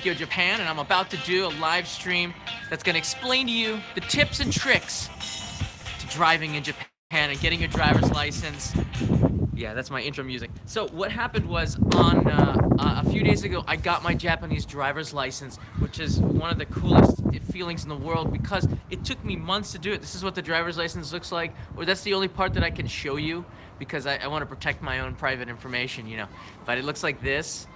Tokyo, Japan, and I'm about to do a live stream that's going to explain to you the tips and tricks to driving in Japan and getting your driver's license. Yeah, that's my intro music. So what happened was on a few days ago, I got my Japanese driver's license, which is one of the coolest feelings in the world because it took me months to do it. This is what the driver's license looks like, or that's the only part that I can show you because I want to protect my own private information, you know. But it looks like this.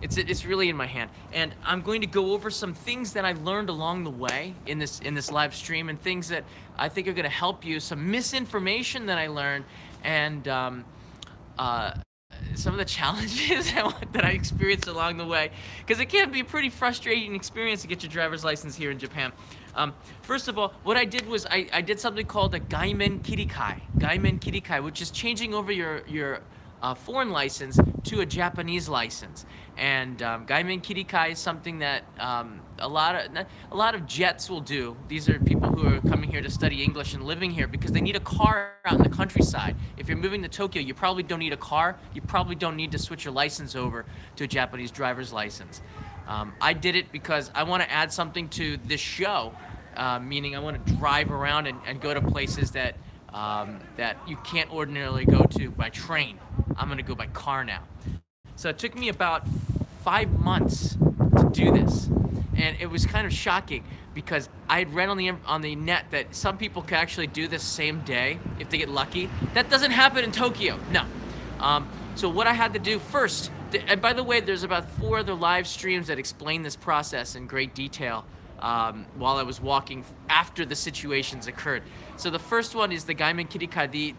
It's really in my hand, and I'm going to go over some things that I learned along the way in this live stream, and things that I think are going to help you. Some misinformation that I learned, and some of the challenges that I experienced along the way, because it can be a pretty frustrating experience to get your driver's license here in Japan. First of all, what I did was I did something called a Gaimen Kirikae, which is changing over your foreign license to a Japanese license. And Gaimen Kirikae is something that a lot of jets will do. These are people who are coming here to study English and living here because they need a car out in the countryside. If you're moving to Tokyo, you probably don't need a car. You probably don't need to switch your license over to a Japanese driver's license. I did it because I want to add something to this show, meaning I want to drive around and go to places that you can't ordinarily go to by train. I'm going to go by car now. So it took me about 5 months to do this, and it was kind of shocking because I had read on the net that some people can actually do this same day if they get lucky. That doesn't happen in Tokyo, no. So what I had to do first, and by the way, there's about 4 other live streams that explain this process in great detail while I was walking after the situations occurred. So the first one is the Gaimen Kirikae,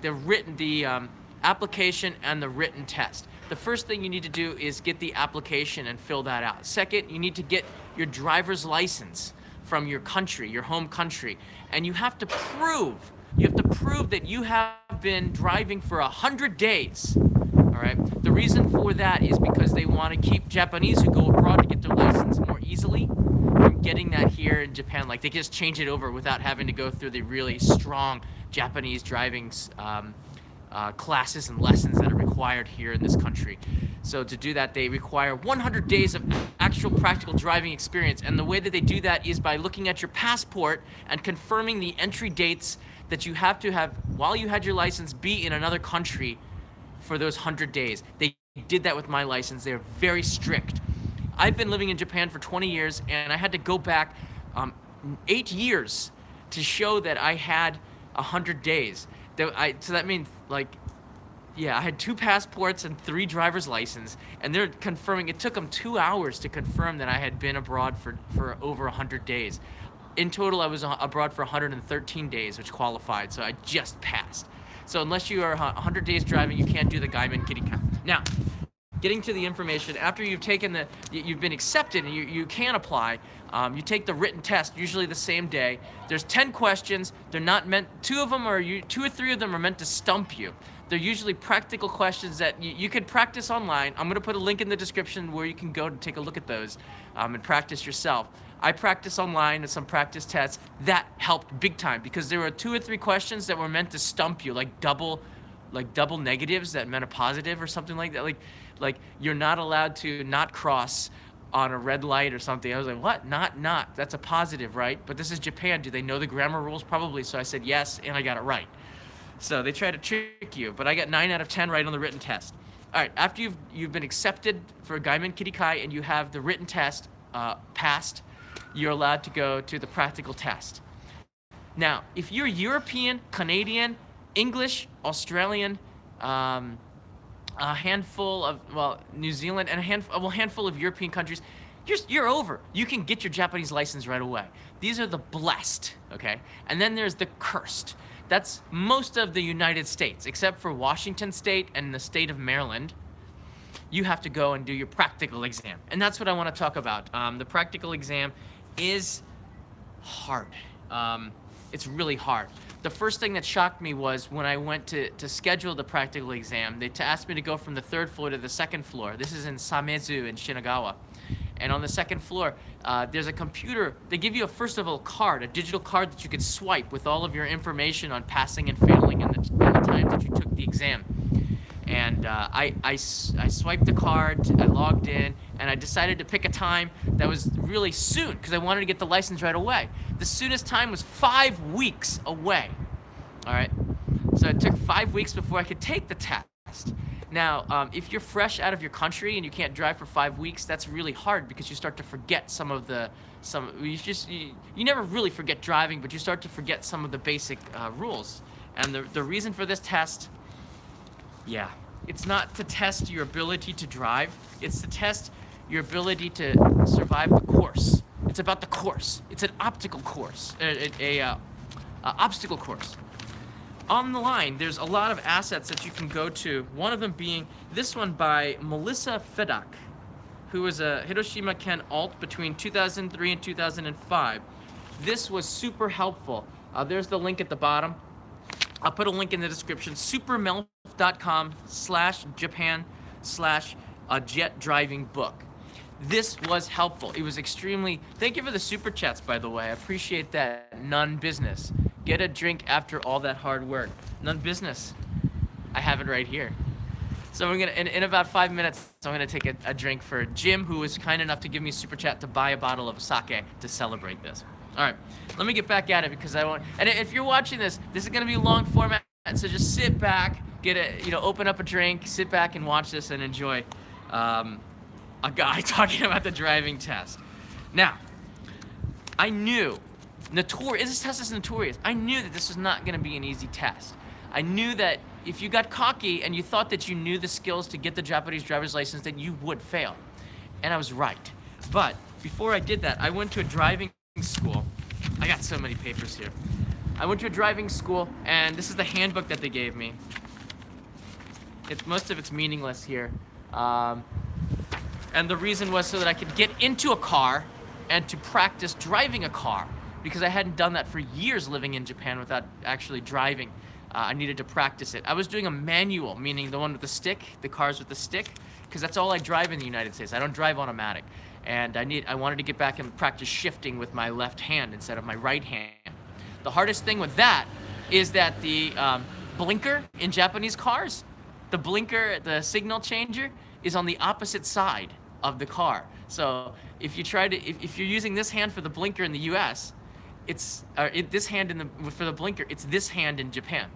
the application and the written test. The first thing you need to do is get the application and fill that out. Second, you need to get your driver's license from your country, your home country, and you have to prove that you have been driving for 100 days. All right. The reason for that is because they want to keep Japanese who go abroad to get their license more easily from getting that here in Japan. Like they just change it over without having to go through the really strong Japanese driving classes and lessons that are required here in this country. So to do that, they require 100 days of actual practical driving experience. And the way that they do that is by looking at your passport and confirming the entry dates that you have to have while you had your license be in another country for those 100 days. They did that with my license. They're very strict. I've been living in Japan for 20 years, and I had to go back 8 years to show that I had 100 days. So that means, like, yeah, I had 2 passports and 3 driver's license, and they're confirming. It took them 2 hours to confirm that I had been abroad for over 100 days. In total, I was abroad for 113 days, which qualified, so I just passed. So unless you are 100 days driving, you can't do the Gaimen Kirikae. Now, getting to the information, after you've been accepted and you can apply, you take the written test, usually the same day. There's 10 questions. They're not meant, 2 or 3 of them are meant to stump you. They're usually practical questions that you can practice online. I'm going to put a link in the description where you can go to take a look at those and practice yourself. I practiced online and some practice tests. That helped big time because there were 2 or 3 questions that were meant to stump you, like double negatives that meant a positive or something like that. Like you're not allowed to not cross on a red light or something. I was like, what? Not. That's a positive, right? But this is Japan. Do they know the grammar rules? Probably. So I said yes, and I got it right. So they try to trick you, but I got 9 out of 10 right on the written test. All right, after you've been accepted for Gaimen Kirikae and you have the written test passed, you're allowed to go to the practical test. Now, if you're European, Canadian, English, Australian, a handful of, New Zealand, and a handful of European countries, you're over. You can get your Japanese license right away. These are the blessed, okay? And then there's the cursed. That's most of the United States, except for Washington State and the state of Maryland. You have to go and do your practical exam. And that's what I want to talk about. The practical exam is hard. It's really hard. The first thing that shocked me was when I went to schedule the practical exam, they asked me to go from the 3rd floor to the 2nd floor. This is in Samezu in Shinagawa. And on the 2nd floor, there's a computer. They give you first of all, a digital card that you could swipe with all of your information on passing and failing and the times that you took the exam. And I swiped the card, I logged in, and I decided to pick a time that was really soon because I wanted to get the license right away. The soonest time was 5 weeks away. All right, so it took 5 weeks before I could take the test. Now, if you're fresh out of your country and you can't drive for 5 weeks, that's really hard because you start to forget you never really forget driving, but you start to forget some of the basic rules. And the reason for this test, yeah, it's not to test your ability to drive, it's to test your ability to survive the course. It's about the course. It's an obstacle course, obstacle course. On the line, there's a lot of assets that you can go to, one of them being this one by Melissa Fedak, who was a Hiroshima Ken alt between 2003 and 2005. This was super helpful. There's the link at the bottom. I'll put a link in the description, supermelf.com/Japan/jet driving book. This was helpful. It was extremely, thank you for the super chats, by the way. I appreciate that. None business. Get a drink after all that hard work. None business. I have it right here. So we're gonna, in about 5 minutes, I'm gonna take a drink for Jim, who was kind enough to give me a super chat to buy a bottle of sake to celebrate this. All right, let me get back at it because I want, and if you're watching this is gonna be a long format, so just sit back, open up a drink, sit back and watch this and enjoy a guy talking about the driving test. Now, I knew, this test is notorious. I knew that this was not gonna be an easy test. I knew that if you got cocky and you thought that you knew the skills to get the Japanese driver's license, that you would fail. And I was right. But before I did that, I went to a driving school. I got so many papers here. I went to a driving school, and this is the handbook that they gave me. Most of it's meaningless here. And the reason was so that I could get into a car and to practice driving a car, because I hadn't done that for years living in Japan without actually driving. I needed to practice it. I was doing a manual, meaning the one with the stick, the cars with the stick, because that's all I drive in the United States. I don't drive automatic. And I wanted to get back and practice shifting with my left hand instead of my right hand. The hardest thing with that is that the blinker in Japanese cars, the blinker, the signal changer, is on the opposite side of the car. So if you're using this hand for the blinker in the US, this hand for the blinker, it's this hand in Japan.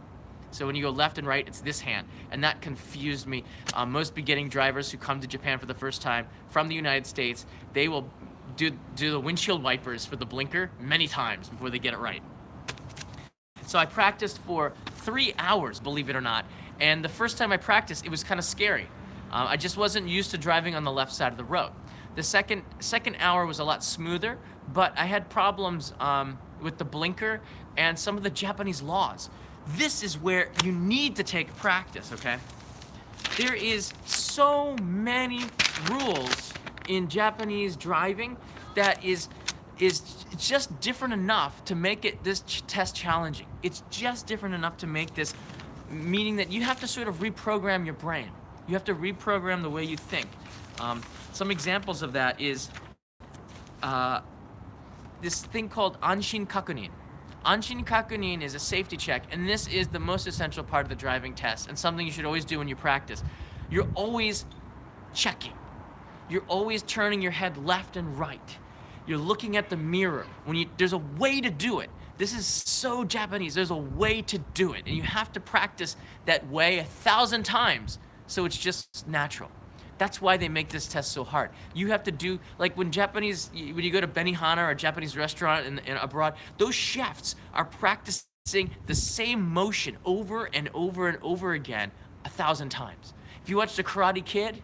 So when you go left and right, it's this hand. And that confused me. Most beginning drivers who come to Japan for the first time from the United States, they will do the windshield wipers for the blinker many times before they get it right. So I practiced for 3 hours, believe it or not. And the first time I practiced, it was kind of scary. I just wasn't used to driving on the left side of the road. The second hour was a lot smoother, but I had problems with the blinker and some of the Japanese laws. This is where you need to take practice, okay? There is so many rules in Japanese driving that is just different enough to make this test challenging. It's just different enough to make this, meaning that you have to sort of reprogram your brain. You have to reprogram the way you think. Some examples of that is this thing called Anshin Kakunin. Anshin Kakunin is a safety check, and this is the most essential part of the driving test, and something you should always do when you practice. You're always checking. You're always turning your head left and right. You're looking at the mirror. There's a way to do it. This is so Japanese. There's a way to do it, and you have to practice that way 1,000 times so it's just natural. That's why they make this test so hard. You have to do, like when you go to Benihana or a Japanese restaurant in abroad, those chefs are practicing the same motion over and over and over again 1,000 times. If you watch The Karate Kid,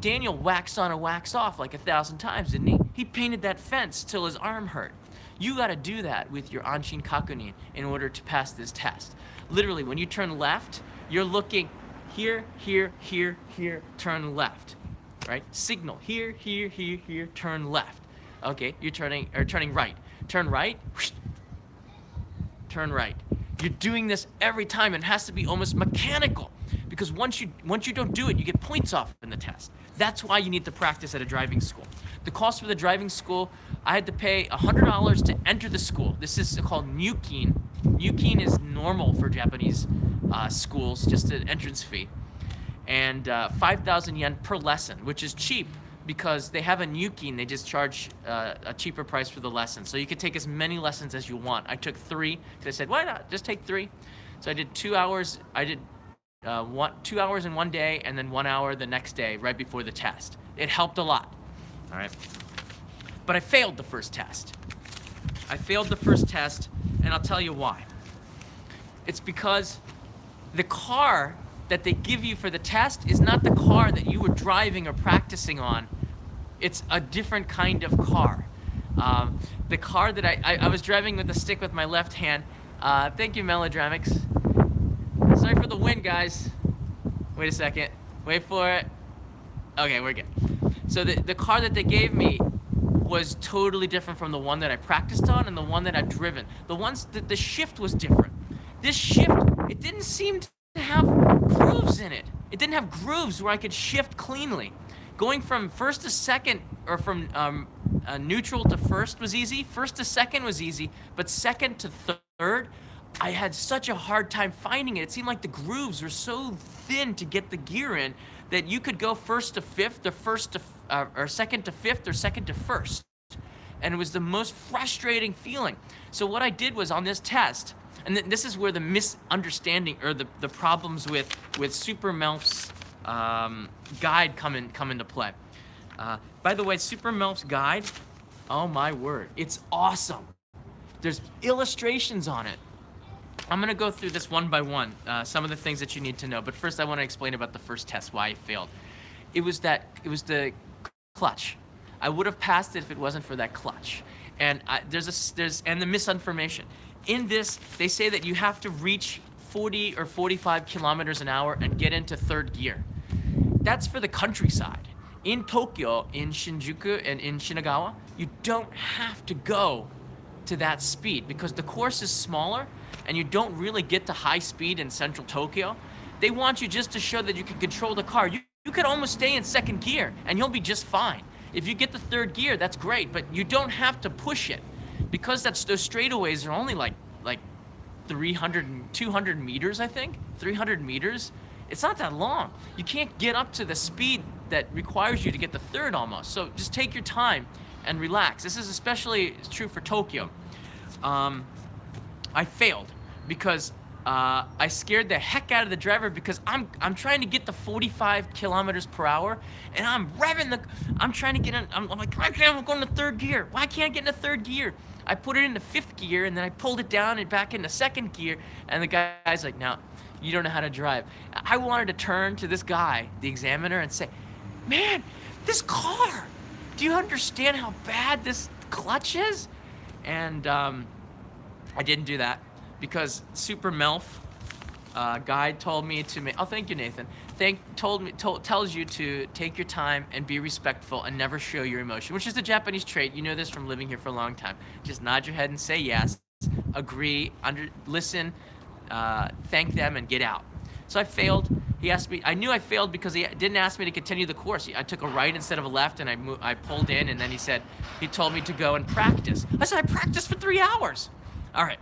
Daniel waxed on and waxed off like 1,000 times, didn't he? He painted that fence till his arm hurt. You gotta do that with your Anshin Kakunin in order to pass this test. Literally, when you turn left, you're looking here, here, here, here, turn left, right? Signal, here, here, here, here, turn left. Okay, you're turning right. Turn right, whoosh, turn right. You're doing this every time, and it has to be almost mechanical, because once you don't do it, you get points off in the test. That's why you need to practice at a driving school. The cost for the driving school, I had to pay $100 to enter the school. This is called Nyukin. Nyukin is normal for Japanese schools, just an entrance fee, and 5,000 yen per lesson, which is cheap because they have a Nuki and they just charge a cheaper price for the lesson. So you could take as many lessons as you want. I took 3 because I said, why not? Just take 3. So I did 2 hours. I did 2 hours in one day and then 1 hour the next day right before the test. It helped a lot. All right. But I failed the first test. And I'll tell you why. It's because the car that they give you for the test is not the car that you were driving or practicing on. It's a different kind of car. The car that I was driving with the stick with my left hand. Thank you, Melodramix. Sorry for the wind, guys. Wait a second. Wait for it. Okay, we're good. So the car that they gave me was totally different from the one that I practiced on and the one that I've driven. The shift was different. This shift, it didn't seem to have grooves in it. It didn't have grooves where I could shift cleanly. Going from first to second, or from neutral to first was easy. First to second was easy, but second to third, I had such a hard time finding it. It seemed like the grooves were so thin to get the gear in that you could go first to fifth, or second to fifth, or second to first. And it was the most frustrating feeling. So what I did was on this test, and this is where the misunderstanding or the problems with Super Melf's guide come into play. By the way, Super Melf's guide, oh my word, it's awesome. There's illustrations on it. I'm gonna go through this one by one, some of the things that you need to know. But first, I want to explain about the first test, why I failed. It was the clutch. I would have passed it if it wasn't for that clutch. And and the misinformation. In this, they say that you have to reach 40 or 45 kilometers an hour and get into third gear. That's for the countryside. In Tokyo, in Shinjuku, and in Shinagawa, you don't have to go to that speed because the course is smaller and you don't really get to high speed in central Tokyo. They want you just to show that you can control the car. You could almost stay in second gear and you'll be just fine. If you get the third gear, that's great, but you don't have to push it because those straightaways are only like 300 and 200 meters, I think. 300 meters. It's not that long. You can't get up to the speed that requires you to get the third almost. So just take your time and relax. This is especially true for Tokyo. I failed because I scared the heck out of the driver because I'm trying to get the 45 kilometers per hour and I'm revving I'm trying to get in. I'm like, I'm going to third gear. Why can't I get into third gear? I put it into fifth gear and then I pulled it down and back into second gear, and the guy's like, no, you don't know how to drive. I wanted to turn to this guy, the examiner, and say, man, this car, do you understand how bad this clutch is? And I didn't do that because Super Melf guide told me to make, oh, thank you, Nathan. Tells you to take your time and be respectful and never show your emotion, which is a Japanese trait. You know this from living here for a long time. Just nod your head and say yes, agree, listen, thank them, and get out. So I failed. He asked me, I knew I failed because he didn't ask me to continue the course. I took a right instead of a left, and I pulled in, and then he told me to go and practice. I said, I practiced for 3 hours. All right.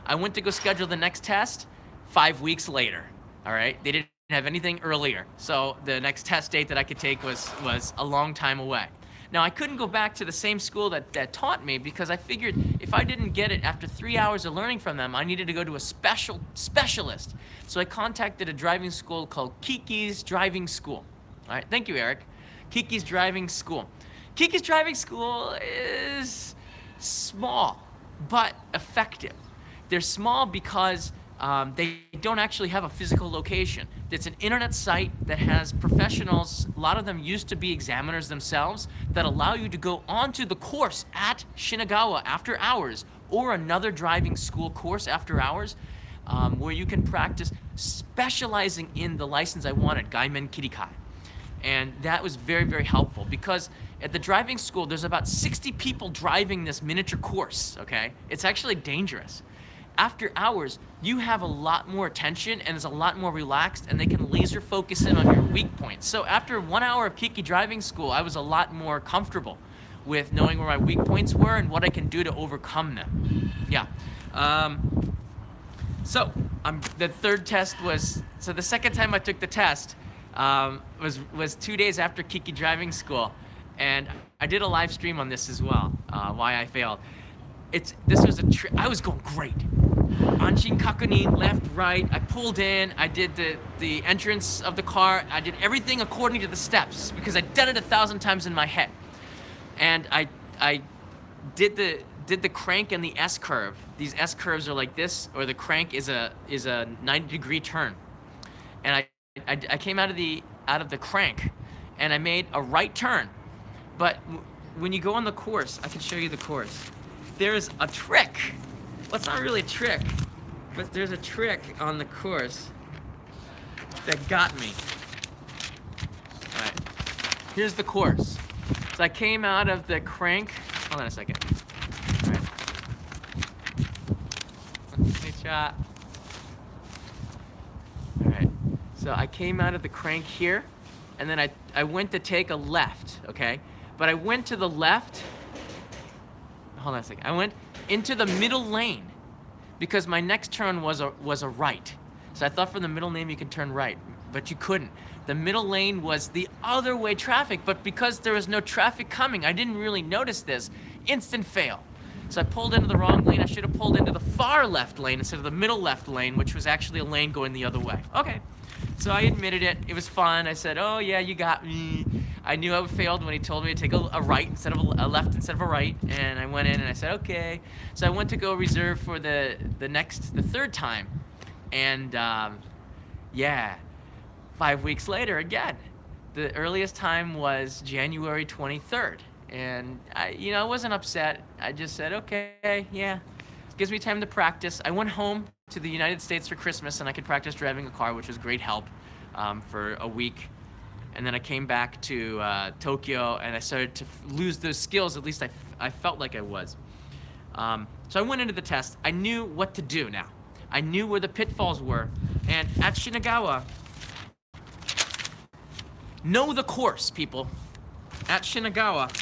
I went to go schedule the next test 5 weeks later. All right. They didn't have anything earlier. So the next test date that I could take was a long time away. Now, I couldn't go back to the same school that taught me because I figured if I didn't get it after 3 hours of learning from them, I needed to go to a specialist. So I contacted a driving school called Kiki's Driving School. All right, thank you, Eric. Kiki's Driving School. Kiki's Driving School is small, but effective. They're small because they don't actually have a physical location. It's an internet site that has professionals, a lot of them used to be examiners themselves, that allow you to go onto the course at Shinagawa after hours, or another driving school course after hours, where you can practice specializing in the license I wanted, Gaimen Kirikae. And that was very, very helpful because at the driving school, there's about 60 people driving this miniature course, okay? It's actually dangerous. After hours, you have a lot more attention and it's a lot more relaxed, and they can laser focus in on your weak points. So after 1 hour of Kiki driving school, I was a lot more comfortable with knowing where my weak points were and what I can do to overcome them. Yeah. So The third test was, so the second time I took the test was 2 days after Kiki driving school, and I did a live stream on this as well. Why I failed. This was I was going great. Anshin kakunin, left, right. I pulled in. I did the entrance of the car. I did everything according to the steps because I'd done it 1,000 times in my head, and I did the crank and the S curve. These S curves are like this, or the crank is a 90-degree turn. And I came out of the crank, and I made a right turn. But when you go on the course, I can show you the course. There's a trick. Well, it's not really a trick, but there's a trick on the course that got me. All right, here's the course. So I came out of the crank. Hold on a second. All right. Nice shot. All right. So I came out of the crank here, and then I went to take a left, okay? But I went to the left. Hold on a second. I went into the middle lane because my next turn was a right. So I thought from the middle lane you could turn right, but you couldn't. The middle lane was the other way traffic, but because there was no traffic coming, I didn't really notice this. Instant fail. So I pulled into the wrong lane. I should have pulled into the far left lane instead of the middle left lane, which was actually a lane going the other way. Okay. So I admitted it. It was fun. I said, oh yeah, you got me. I knew I failed when he told me to take a right instead of a left instead of a right, and I went in and I said, okay. So I went to go reserve for the third time, and yeah, 5 weeks later again. The earliest time was January 23rd, and I wasn't upset. I just said, okay, yeah, it gives me time to practice. I went home to the United States for Christmas, and I could practice driving a car, which was great help for a week. And then I came back to Tokyo, and I started to lose those skills. At least I felt like I was. So I went into the test. I knew what to do now. I knew where the pitfalls were. And at Shinagawa, know the course, people. At Shinagawa,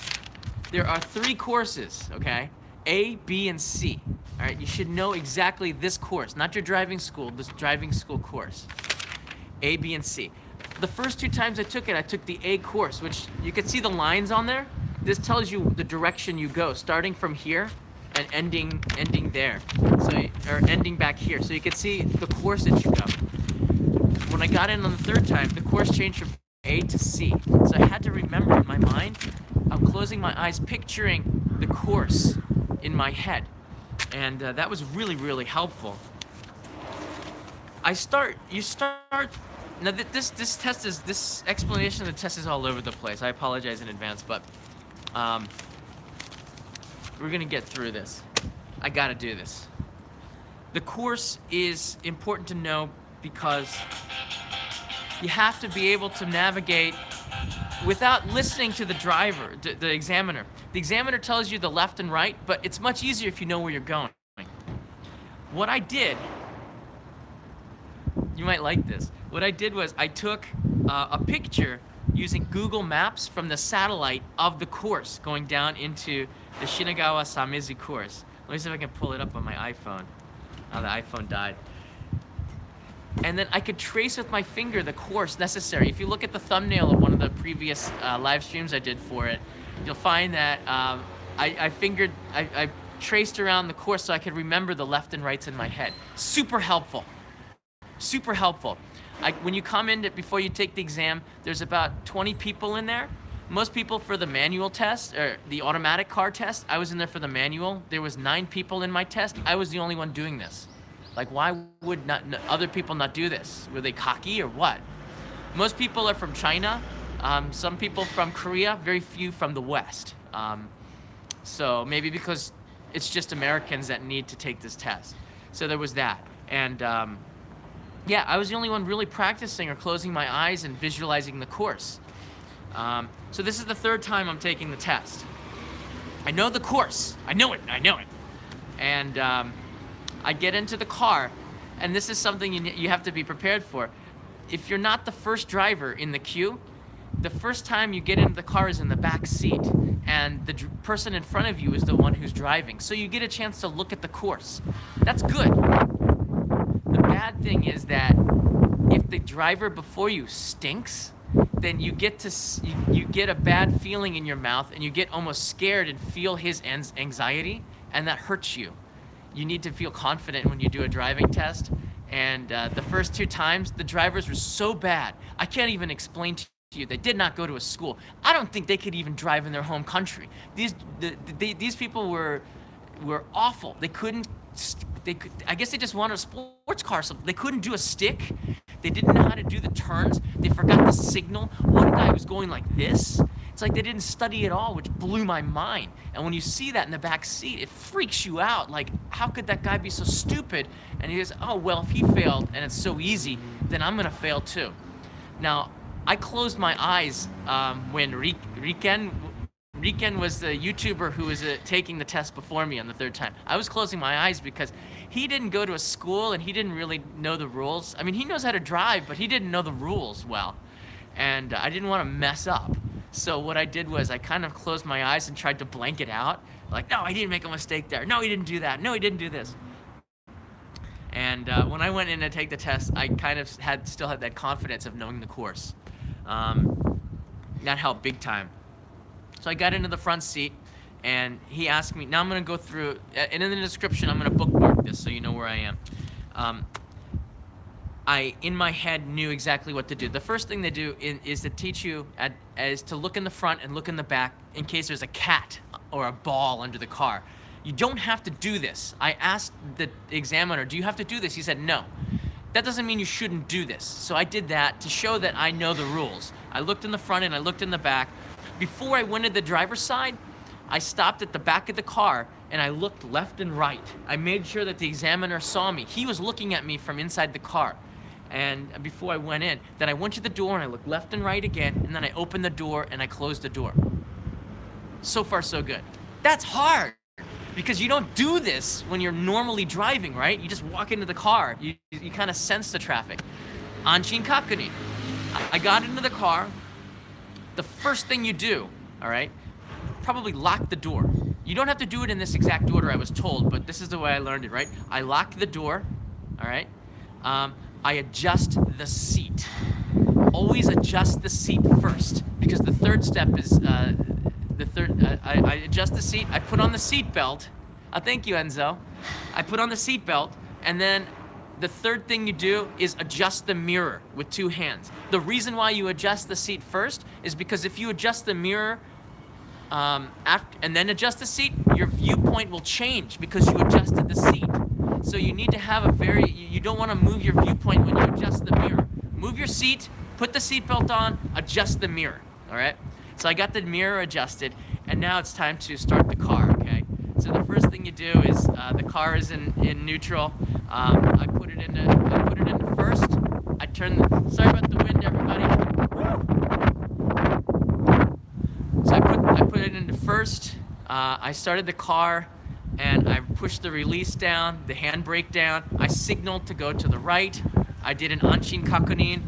there are 3 courses, okay? A, B, and C. All right, you should know exactly this course, not your driving school, this driving school course. A, B, and C. The first 2 times I took it, I took the A course, which you can see the lines on there. This tells you the direction you go, starting from here and ending there, or ending back here. So you can see the course that you go. When I got in on the 3rd time, the course changed from A to C. So I had to remember in my mind, I'm closing my eyes, picturing the course in my head. And that was really, really helpful. Now this explanation of the test is all over the place. I apologize in advance, but we're gonna get through this. I gotta do this. The course is important to know because you have to be able to navigate without listening to the driver, the examiner. The examiner tells you the left and right, but it's much easier if you know where you're going. What I did, you might like this. What I did was I took a picture using Google Maps from the satellite of the course going down into the Shinagawa Samezi course. Let me see if I can pull it up on my iPhone. Oh, the iPhone died. And then I could trace with my finger the course necessary. If you look at the thumbnail of one of the previous live streams I did for it, you'll find that I traced around the course so I could remember the left and rights in my head. Super helpful. Super helpful. When you come in before you take the exam, there's about 20 people in there. Most people for the manual test, or the automatic car test, I was in there for the manual. There was 9 people in my test. I was the only one doing this. Like, why would other people not do this? Were they cocky or what? Most people are from China. Some people from Korea, very few from the West. So maybe because it's just Americans that need to take this test. So there was that. And yeah, I was the only one really practicing or closing my eyes and visualizing the course. So this is the 3rd time I'm taking the test. I know the course. I know it. And I get into the car, and this is something you have to be prepared for. If you're not the first driver in the queue, the first time you get into the car is in the back seat, and the person in front of you is the one who's driving. So you get a chance to look at the course. That's good. The bad bad thing is that if the driver before you stinks, then you get to you get a bad feeling in your mouth, and you get almost scared and feel his anxiety, and that hurts you. You need to feel confident when you do a driving test. And the first 2 times, the drivers were so bad. I can't even explain to you. They did not go to a school. I don't think they could even drive in their home country. These people were awful. They couldn't. I guess they just wanted a sports car. So they couldn't do a stick. They didn't know how to do the turns. They forgot the signal. One guy was going like this. It's like they didn't study at all, which blew my mind. And when you see that in the back seat, it freaks you out. Like, how could that guy be so stupid? And he goes, oh, well, if he failed and it's so easy, then I'm going to fail too. Now, I closed my eyes when Riken was the YouTuber who was taking the test before me on the 3rd time. I was closing my eyes because he didn't go to a school and he didn't really know the rules. I mean, he knows how to drive, but he didn't know the rules well. And I didn't want to mess up. So what I did was I kind of closed my eyes and tried to blank it out. Like, no, I didn't make a mistake there. No, he didn't do that. No, he didn't do this. And when I went in to take the test, I kind of still had that confidence of knowing the course. That helped big time. So I got into the front seat, and he asked me, now I'm going to go through, and in the description, I'm going to bookmark this so you know where I am. I, in my head, knew exactly what to do. The first thing they do is to teach you is to look in the front and look in the back in case there's a cat or a ball under the car. You don't have to do this. I asked the examiner, do you have to do this? He said, no. That doesn't mean you shouldn't do this. So I did that to show that I know the rules. I looked in the front and I looked in the back. Before I went to the driver's side, I stopped at the back of the car and I looked left and right. I made sure that the examiner saw me. He was looking at me from inside the car. And before I went in, then I went to the door and I looked left and right again, and then I opened the door and I closed the door. So far, so good. That's hard, because you don't do this when you're normally driving, right? You just walk into the car. You kind of sense the traffic. Anshin kakuni. I got into the car. The first thing you do, all right, probably lock the door. You don't have to do it in this exact order I was told, but this is the way I learned it, right? I locked the door, all right? I adjust the seat. Always adjust the seat first, because the third step is, I adjust the seat, I put on the seat belt. Thank you, Enzo. I put on the seat belt, and then the third thing you do is adjust the mirror with 2 hands. The reason why you adjust the seat first is because if you adjust the mirror and then adjust the seat, your viewpoint will change because you adjusted the seat. So you need to have you don't want to move your viewpoint when you adjust the mirror. Move your seat, put the seatbelt on, adjust the mirror, all right? So I got the mirror adjusted, and now it's time to start the car, okay? So the first thing you do is the car is in neutral. I put it into first. I turn sorry about the wind, everybody. So I put it into first. I started the car, and I pushed the release down, the handbrake down. I signaled to go to the right. I did an anshin kakunin.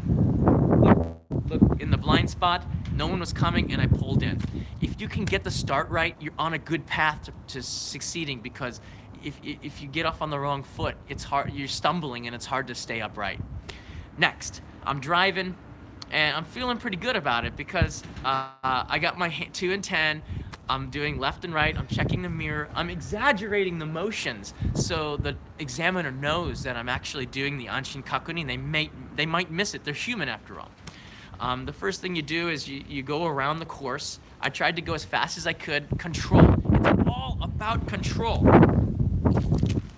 Look in the blind spot. No one was coming, and I pulled in. If you can get the start right, you're on a good path to succeeding, because if you get off on the wrong foot, it's hard. You're stumbling, and it's hard to stay upright. Next, I'm driving, and I'm feeling pretty good about it because I got my 2 and 10. I'm doing left and right. I'm checking the mirror. I'm exaggerating the motions so the examiner knows that I'm actually doing the anshin kakuni. They might miss it. They're human after all. The first thing you do is you go around the course. I tried to go as fast as I could. Control. It's all about control.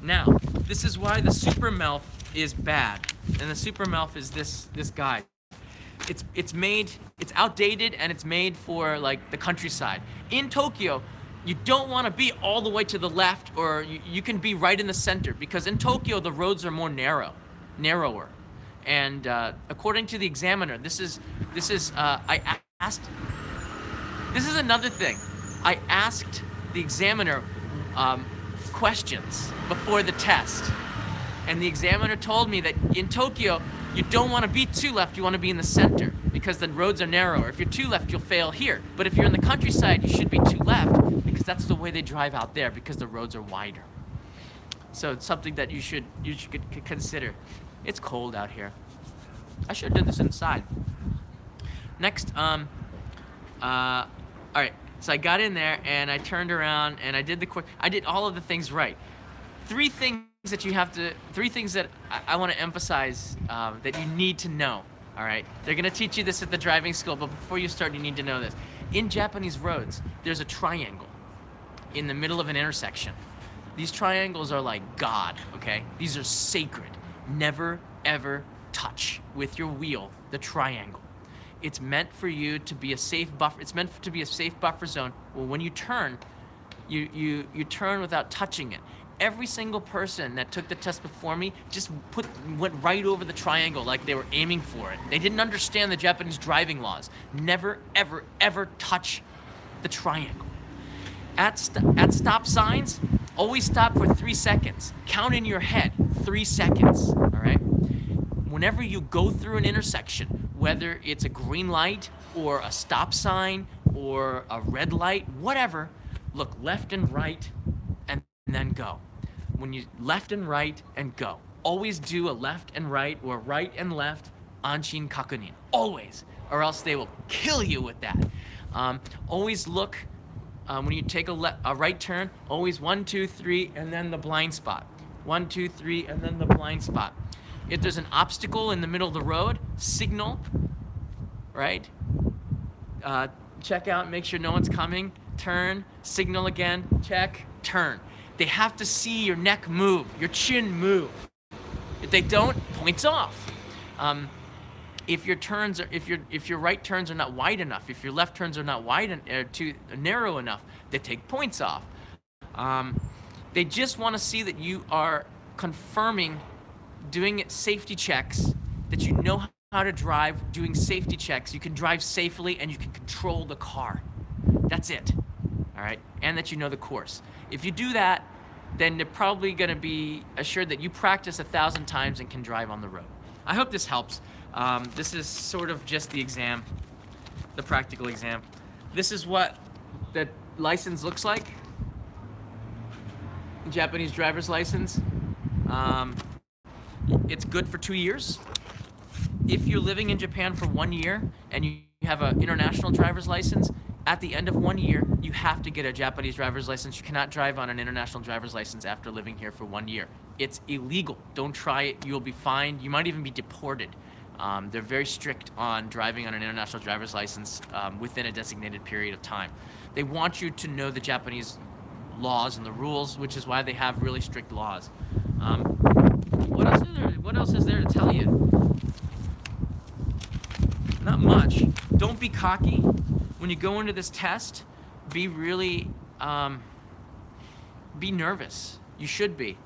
Now, this is why the super melf is bad. And the super melf is this guy. It's outdated, and it's made for like the countryside. In Tokyo, you don't want to be all the way to the left, or you can be right in the center, because in Tokyo the roads are more narrower. And according to the examiner, this is another thing. I asked the examiner questions before the test, and the examiner told me that in Tokyo, you don't want to be too left, you want to be in the center, because the roads are narrower. If you're too left, you'll fail here. But if you're in the countryside, you should be too left, because that's the way they drive out there, because the roads are wider. So it's something that you should consider It's cold out here. I should have done this inside. Next, all right. So I got in there and I turned around and I did all of the things right. Three things that I want to emphasize that you need to know. All right. They're gonna teach you this at the driving school, but before you start, you need to know this. In Japanese roads, there's a triangle in the middle of an intersection. These triangles are like God. Okay. These are sacred. Never ever touch with your wheel the triangle. It's meant for you to be a safe buffer. It's meant to be a safe buffer zone. Well, when you turn, you turn without touching it. Every single person that took the test before me just went right over the triangle like they were aiming for it. They didn't understand the Japanese driving laws. Never, ever, ever touch the triangle. At stop signs, always stop for 3 seconds. Count in your head, 3 seconds, all right? Whenever you go through an intersection, whether it's a green light or a stop sign or a red light, whatever, look left and right and then go. When you left and right and go. Always do a left and right or right and left anshin kakunin. Always, or else they will kill you with that. Always look when you take a right turn, always 1, 2, 3, and then the blind spot. 1, 2, 3, and then the blind spot. If there's an obstacle in the middle of the road, signal, right? Check out, make sure no one's coming, turn, signal again, check, turn. They have to see your neck move, your chin move. If they don't, points off. If your right turns are not wide enough, if your left turns are not too narrow enough, they take points off. They just want to see that you are confirming, doing safety checks, that you know how to drive, doing safety checks. You can drive safely and you can control the car. That's it. All right, and that you know the course. If you do that, then they're probably going to be assured that you practice 1,000 times and can drive on the road. I hope this helps. This is sort of just the exam, the practical exam. This is what the license looks like, Japanese driver's license. It's good for 2 years. If you're living in Japan for 1 year and you have an international driver's license, at the end of 1 year, you have to get a Japanese driver's license. You cannot drive on an international driver's license after living here for 1 year. It's illegal. Don't try it. You'll be fined. You might even be deported. They're very strict on driving on an international driver's license within a designated period of time. They want you to know the Japanese laws and the rules, which is why they have really strict laws. What else is there to tell you? Not much. Don't be cocky. When you go into this test, be really, be nervous. You should be.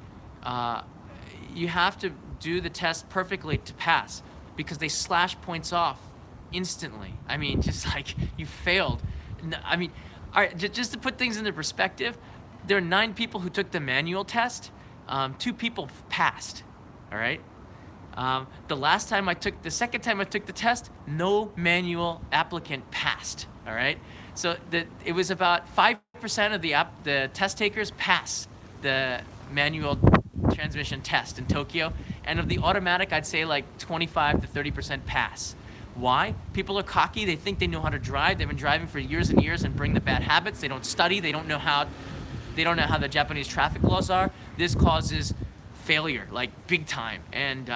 You have to do the test perfectly to pass because they slash points off instantly. I mean, just like you failed. I mean, all right, just to put things into perspective, there are 9 people who took the manual test. 2 people passed, all right? The second time I took the test, no manual applicant passed, all right? So it was about 5% of the test takers pass the manual transmission test in Tokyo, and of the automatic, I'd say like 25 to 30% pass. Why? People are cocky. They think they know how to drive. They've been driving for years and years and bring the bad habits. They don't study. They don't know how the Japanese traffic laws are. This causes failure, like big time. And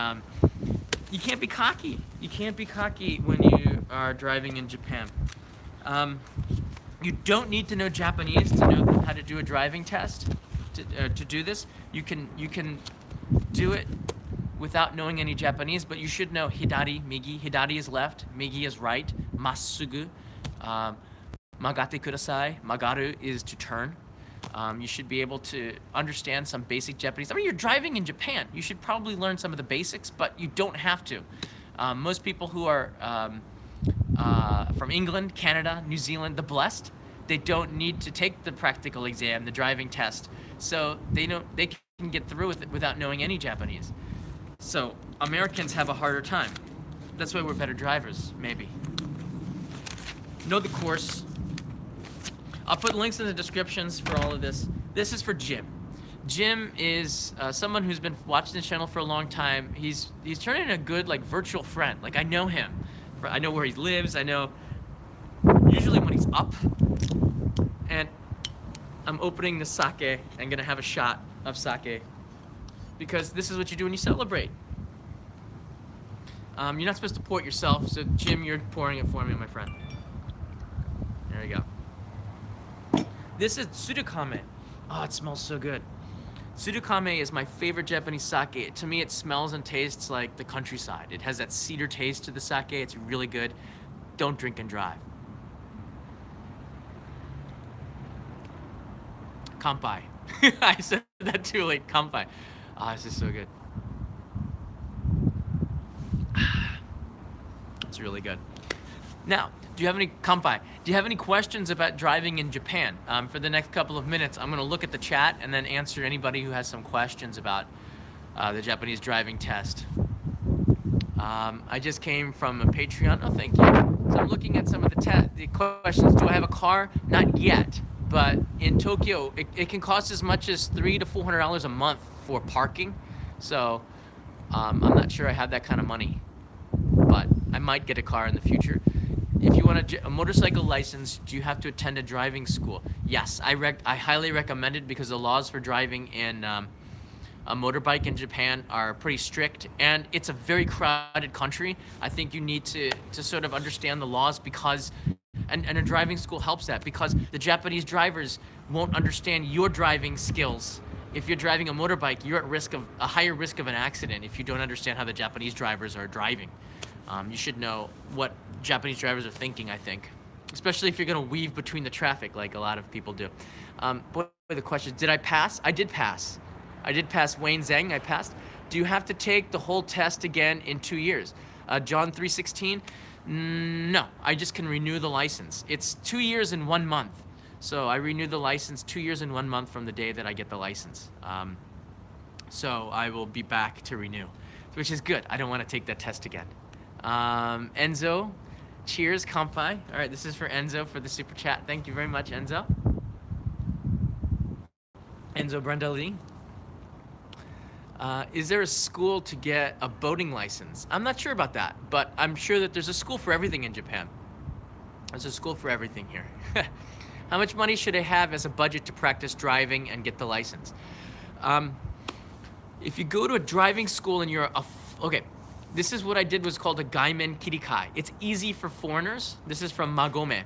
you can't be cocky. You can't be cocky when you are driving in Japan. You don't need to know Japanese to know how to do a driving test. To do this, you can do it without knowing any Japanese, but you should know hidari, migi. Hidari is left, migi is right. Masugu, magate kudasai. Magaru is to turn. You should be able to understand some basic Japanese. I mean, you're driving in Japan. You should probably learn some of the basics, but you don't have to. Most people who are from England, Canada, New Zealand, the blessed, they don't need to take the practical exam, the driving test. So they can get through with it without knowing any Japanese. So Americans have a harder time. That's why we're better drivers, maybe. Know the course. I'll put links in the descriptions for all of this. This is for gym. Jim is someone who's been watching the channel for a long time. He's turning a good like virtual friend. Like I know him. I know where he lives. I know usually when he's up. And I'm opening the sake. I'm gonna have a shot of sake because this is what you do when you celebrate. You're not supposed to pour it yourself, so Jim, you're pouring it for me, my friend. There you go. This is Tsudakame. Oh, it smells so good. Tsudakame is my favorite Japanese sake. To me, it smells and tastes like the countryside. It has that cedar taste to the sake. It's really good. Don't drink and drive. Kanpai. I said that too late. Kanpai. Ah, this is so good. It's really good. Now, do you have any kanpai? Do you have any questions about driving in Japan? For the next couple of minutes, I'm going to look at the chat and then answer anybody who has some questions about the Japanese driving test. I just came from a Patreon. Oh, thank you. So I'm looking at some of the questions. Do I have a car? Not yet. But in Tokyo, it can cost as much as $300 to $400 a month for parking. So I'm not sure I have that kind of money. But I might get a car in the future. If you want a motorcycle license, do you have to attend a driving school? Yes, I highly recommend it because the laws for driving in a motorbike in Japan are pretty strict, and it's a very crowded country. I think you need to sort of understand the laws because, and a driving school helps that because the Japanese drivers won't understand your driving skills. If you're driving a motorbike, you're at a higher risk of an accident if you don't understand how the Japanese drivers are driving. You should know what Japanese drivers are thinking, I think, especially if you're going to weave between the traffic like a lot of people do. What were the questions? Did I pass? I did pass. I did pass. Wayne Zhang, I passed. Do you have to take the whole test again in 2 years? John 3:16? No, I just can renew the license. It's 2 years and 1 month. So I renew the license 2 years and 1 month from the day that I get the license. So I will be back to renew, which is good. I don't want to take that test again. Enzo, cheers, kanpai. All right, this is for Enzo for the super chat. Thank you very much, Enzo. Enzo Brandali. Is there a school to get a boating license? I'm not sure about that, but I'm sure that there's a school for everything in Japan. There's a school for everything here. How much money should I have as a budget to practice driving and get the license? If you go to a driving school and you're okay, this is what I did was called a Gaimen Kirikae. It's easy for foreigners. This is from Magome,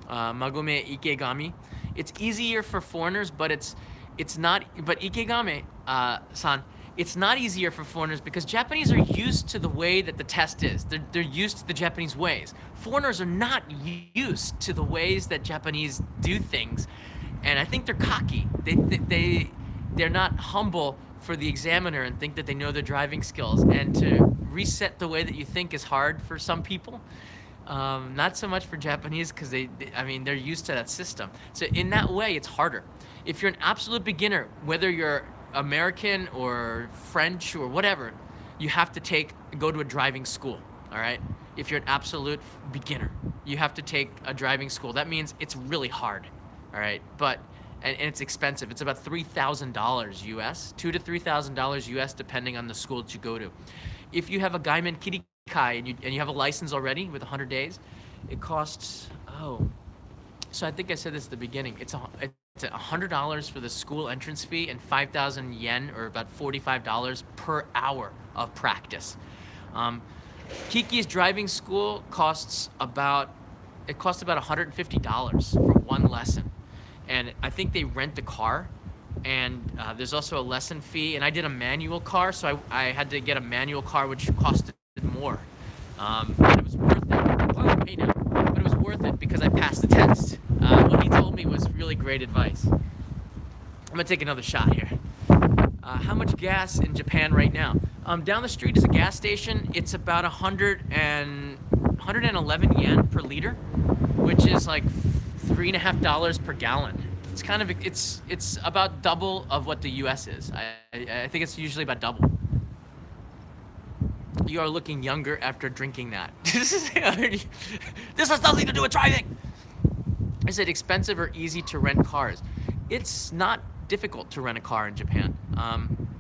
Magome Ikegami. It's easier for foreigners, but it's not. But Ikegami-san, it's not easier for foreigners because Japanese are used to the way that the test is. They're used to the Japanese ways. Foreigners are not used to the ways that Japanese do things, and I think they're cocky. They're not humble for the examiner and think that they know their driving skills, and to reset the way that you think is hard for some people. Not so much for Japanese because they're used to that system. So in that way, it's harder. If you're an absolute beginner, whether you're American or French or whatever, you have to go to a driving school, all right? If you're an absolute beginner, you have to take a driving school. That means it's really hard, all right? And it's expensive. It's about $3,000 US, $2,000 to $3,000 US, depending on the school that you go to. If you have a Gaimen Kirikae and you have a license already with 100 days, it costs, so I think I said this at the beginning. It's $100 for the school entrance fee and 5,000 yen, or about $45 per hour of practice. Kiki's driving school costs about $150 for one lesson. And I think they rent the car, and there's also a lesson fee. And I did a manual car, so I had to get a manual car, which costed more. But it was worth it. Well, hey now, but it was worth it because I passed the test. What he told me was really great advice. I'm gonna take another shot here. How much gas in Japan right now? Down the street is a gas station. It's about 111 yen per liter, which is like $3.50 per gallon. It's about double of what the U.S. is. I think it's usually about double. You are looking younger after drinking that. This has nothing to do with driving. Is it expensive or easy to rent cars? It's not difficult to rent a car in Japan.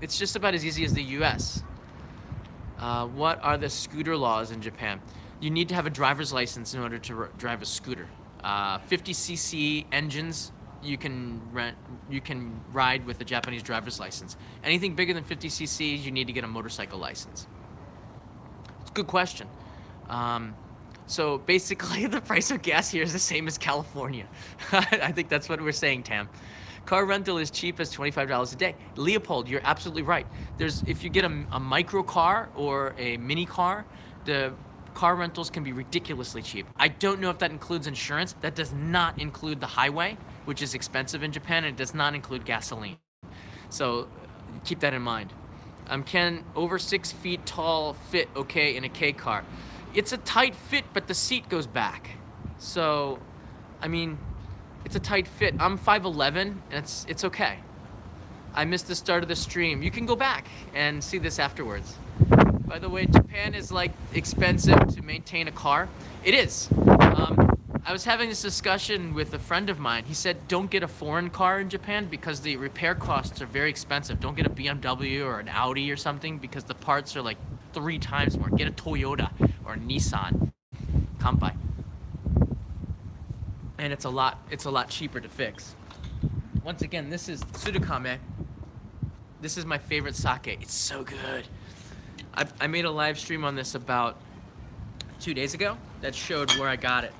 It's just about as easy as the US. What are the scooter laws in Japan? You need to have a driver's license in order to drive a scooter. 50cc engines you can ride with a Japanese driver's license. Anything bigger than 50cc, you need to get a motorcycle license. It's a good question. So basically, the price of gas here is the same as California. I think that's what we're saying, Tam. Car rental is cheap as $25 a day. Leopold, you're absolutely right. If you get a micro car or a mini car, the car rentals can be ridiculously cheap. I don't know if that includes insurance. That does not include the highway, which is expensive in Japan, and it does not include gasoline. So keep that in mind. Can over 6 feet tall fit okay in a K car? It's a tight fit, but the seat goes back. So, I mean, it's a tight fit. I'm 5'11", and it's okay. I missed the start of the stream. You can go back and see this afterwards. By the way, Japan is like expensive to maintain a car. It is. I was having this discussion with a friend of mine. He said, don't get a foreign car in Japan because the repair costs are very expensive. Don't get a BMW or an Audi or something because the parts are like 3 times more. Get a Toyota or a Nissan. Kanpai. And it's a lot cheaper to fix. Once again, this is Tsudakame. This is my favorite sake. It's so good. I made a live stream on this about 2 days ago that showed where I got it.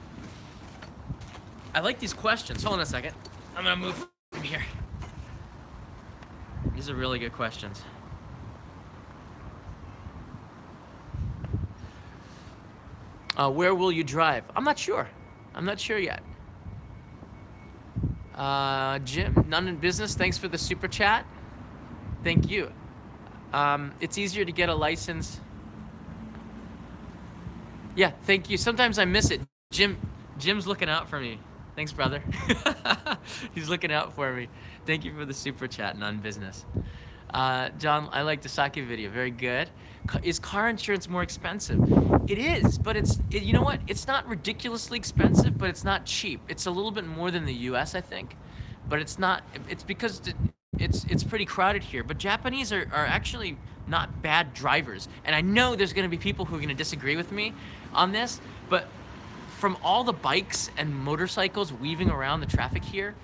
I like these questions. Hold on a second. I'm gonna move from here. These are really good questions. Where will you drive? I'm not sure. I'm not sure yet. Jim, none in business. Thanks for the super chat. Thank you. It's easier to get a license. Yeah, thank you. Sometimes I miss it. Jim's looking out for me. Thanks, brother. He's looking out for me. Thank you for the super chat, non-business. John, I like the sake video. Very good. Is car insurance more expensive? It is, but you know what? It's not ridiculously expensive, but it's not cheap. It's a little bit more than the US, I think. But it's not, it's because it's pretty crowded here. But Japanese are actually not bad drivers. And I know there's going to be people who are going to disagree with me on this, but from all the bikes and motorcycles weaving around the traffic here,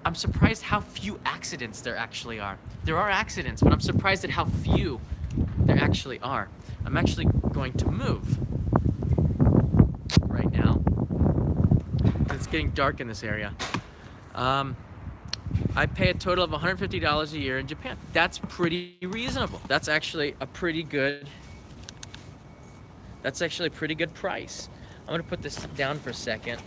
I'm surprised how few accidents there actually are. There are accidents, but I'm surprised at how few there actually are. I'm actually going to move right now. It's getting dark in this area. I pay a total of $150 a year in Japan. That's pretty reasonable. That's actually a pretty good price. I'm gonna put this down for a second.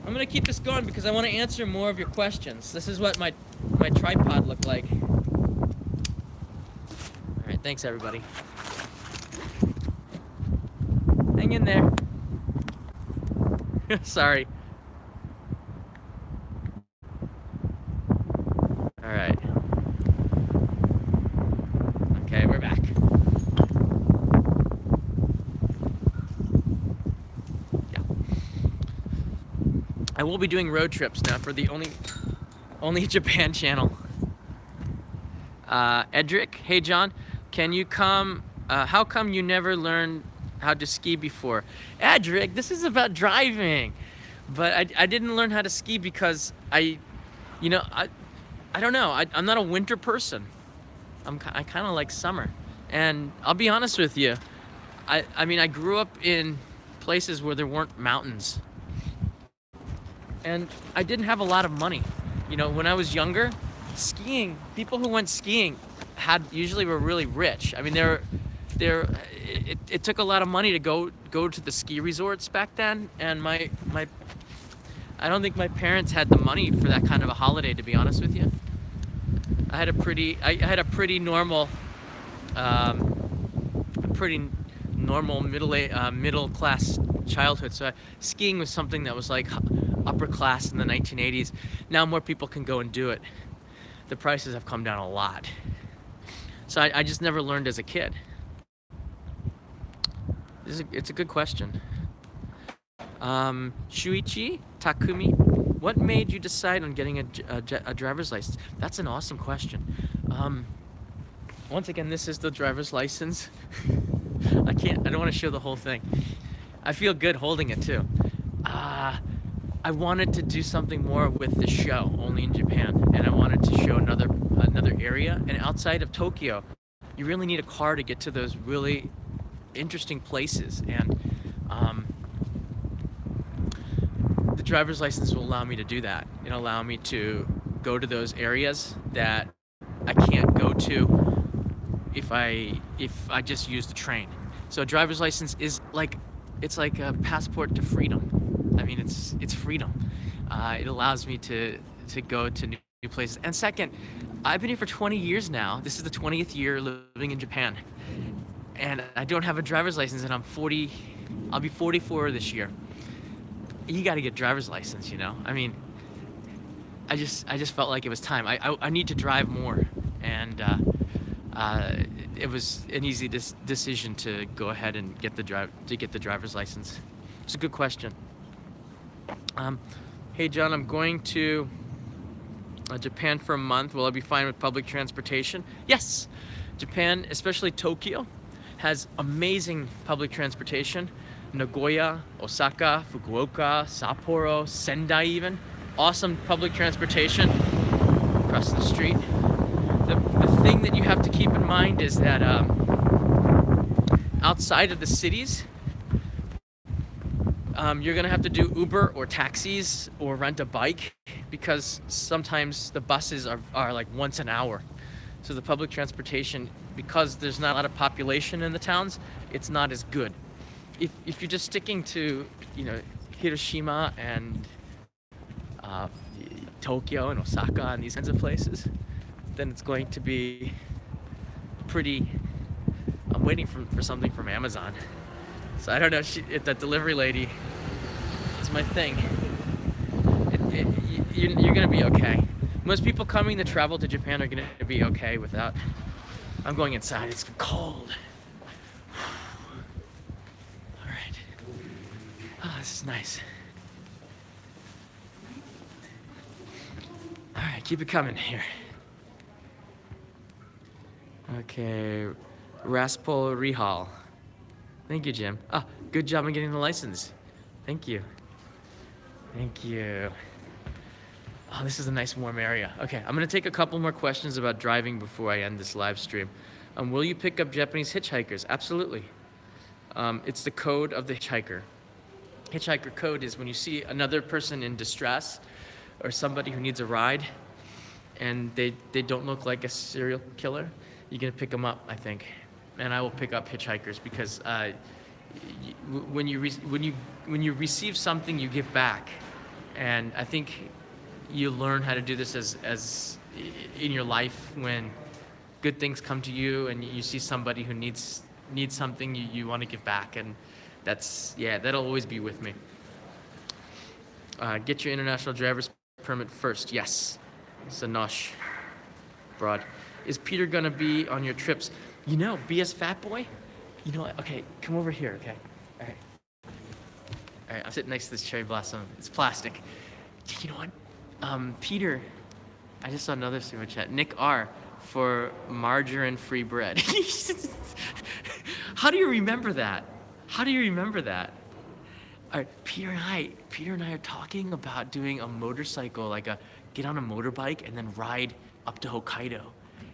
I'm gonna keep this going because I want to answer more of your questions. This is what my tripod looked like. All right, thanks everybody. Hang in there. Sorry. All right. Okay, we're back. I will be doing road trips now for the only Japan channel. Edric, hey John, can you come? How come you never learned how to ski before? Edric, this is about driving, but I didn't learn how to ski because I don't know. I'm not a winter person. I kind of like summer, and I'll be honest with you. I mean I grew up in places where there weren't mountains. And I didn't have a lot of money. You know, when I was younger, skiing, people who went skiing usually were really rich. I mean, it took a lot of money to go to the ski resorts back then, and I don't think my parents had the money for that kind of a holiday, to be honest with you. I had a pretty normal middle class childhood. So skiing was something that was like upper class in the 1980s. Now more people can go and do it. The prices have come down a lot. So I just never learned as a kid. It's a good question. Shuichi Takumi, what made you decide on getting a driver's license? That's an awesome question. Um, Once again, this is the driver's license. I don't want to show the whole thing. I feel good holding it too. Uh, I wanted to do something more with the show, only in Japan, and I wanted to show another area. And outside of Tokyo, you really need a car to get to those really interesting places. And the driver's license will allow me to do that. It'll allow me to go to those areas that I can't go to if I just use the train. So a driver's license is it's like a passport to freedom. I mean, it's freedom. It allows me to go to new places. And second, I've been here for 20 years now. This is the 20th year living in Japan, and I don't have a driver's license, and I'm 40. I'll be 44 this year. You got to get a driver's license, you know. I mean, I just felt like it was time. I need to drive more, and it was an easy decision to go ahead and get the driver's license. It's a good question. Hey John, I'm going to Japan for a month. Will I be fine with public transportation? Yes, Japan, especially Tokyo, has amazing public transportation. Nagoya, Osaka, Fukuoka, Sapporo, Sendai even. Awesome public transportation across the street. The thing that you have to keep in mind is that outside of the cities, you're gonna have to do Uber or taxis or rent a bike, because sometimes the buses are like once an hour. So the public transportation, because there's not a lot of population in the towns, it's not as good. If you're just sticking to, you know, Hiroshima and Tokyo and Osaka and these kinds of places, then it's going to be pretty. I'm waiting for something from Amazon. So I don't know if that delivery lady, it's my thing. You're gonna be okay. Most people coming to travel to Japan are gonna be okay without. I'm going inside, it's cold. All right. Oh, this is nice. All right, keep it coming here. Okay, Raspol Rihal. Thank you, Jim. Ah, good job on getting the license. Thank you. Thank you. Oh, this is a nice warm area. Okay, I'm gonna take a couple more questions about driving before I end this live stream. Will you pick up Japanese hitchhikers? Absolutely. It's the code of the hitchhiker. Hitchhiker code is when you see another person in distress or somebody who needs a ride and they don't look like a serial killer, you're gonna pick them up, I think. And I will pick up hitchhikers because when you receive something, you give back, and I think you learn how to do this as in your life when good things come to you and you see somebody who needs something, you want to give back, and that'll always be with me. Get your international driver's permit first. Yes, Sanosh. Broad. Is Peter gonna be on your trips? You know, BS Fat Boy? You know what? Okay, come over here, okay? All right, I'm sitting next to this cherry blossom. It's plastic. You know what? Peter, I just saw another super chat. Nick R. for margarine-free bread. How do you remember that? How do you remember that? All right, Peter and I are talking about doing a motorcycle, get on a motorbike and then ride up to Hokkaido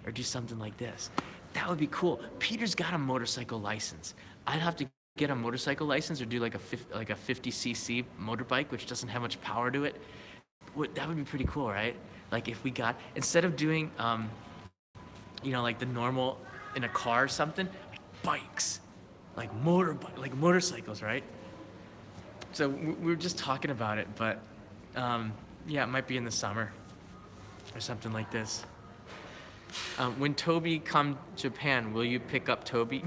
or do something like this. That would be cool. Peter's got a motorcycle license. I'd have to get a motorcycle license or do like a 50cc motorbike, which doesn't have much power to it. That would be pretty cool, right? Like if we got, instead of doing, like the normal in a car or something, like bikes, like motorcycles, right? So we were just talking about it, but yeah, it might be in the summer or something like this. When Toby come to Japan, will you pick up Toby?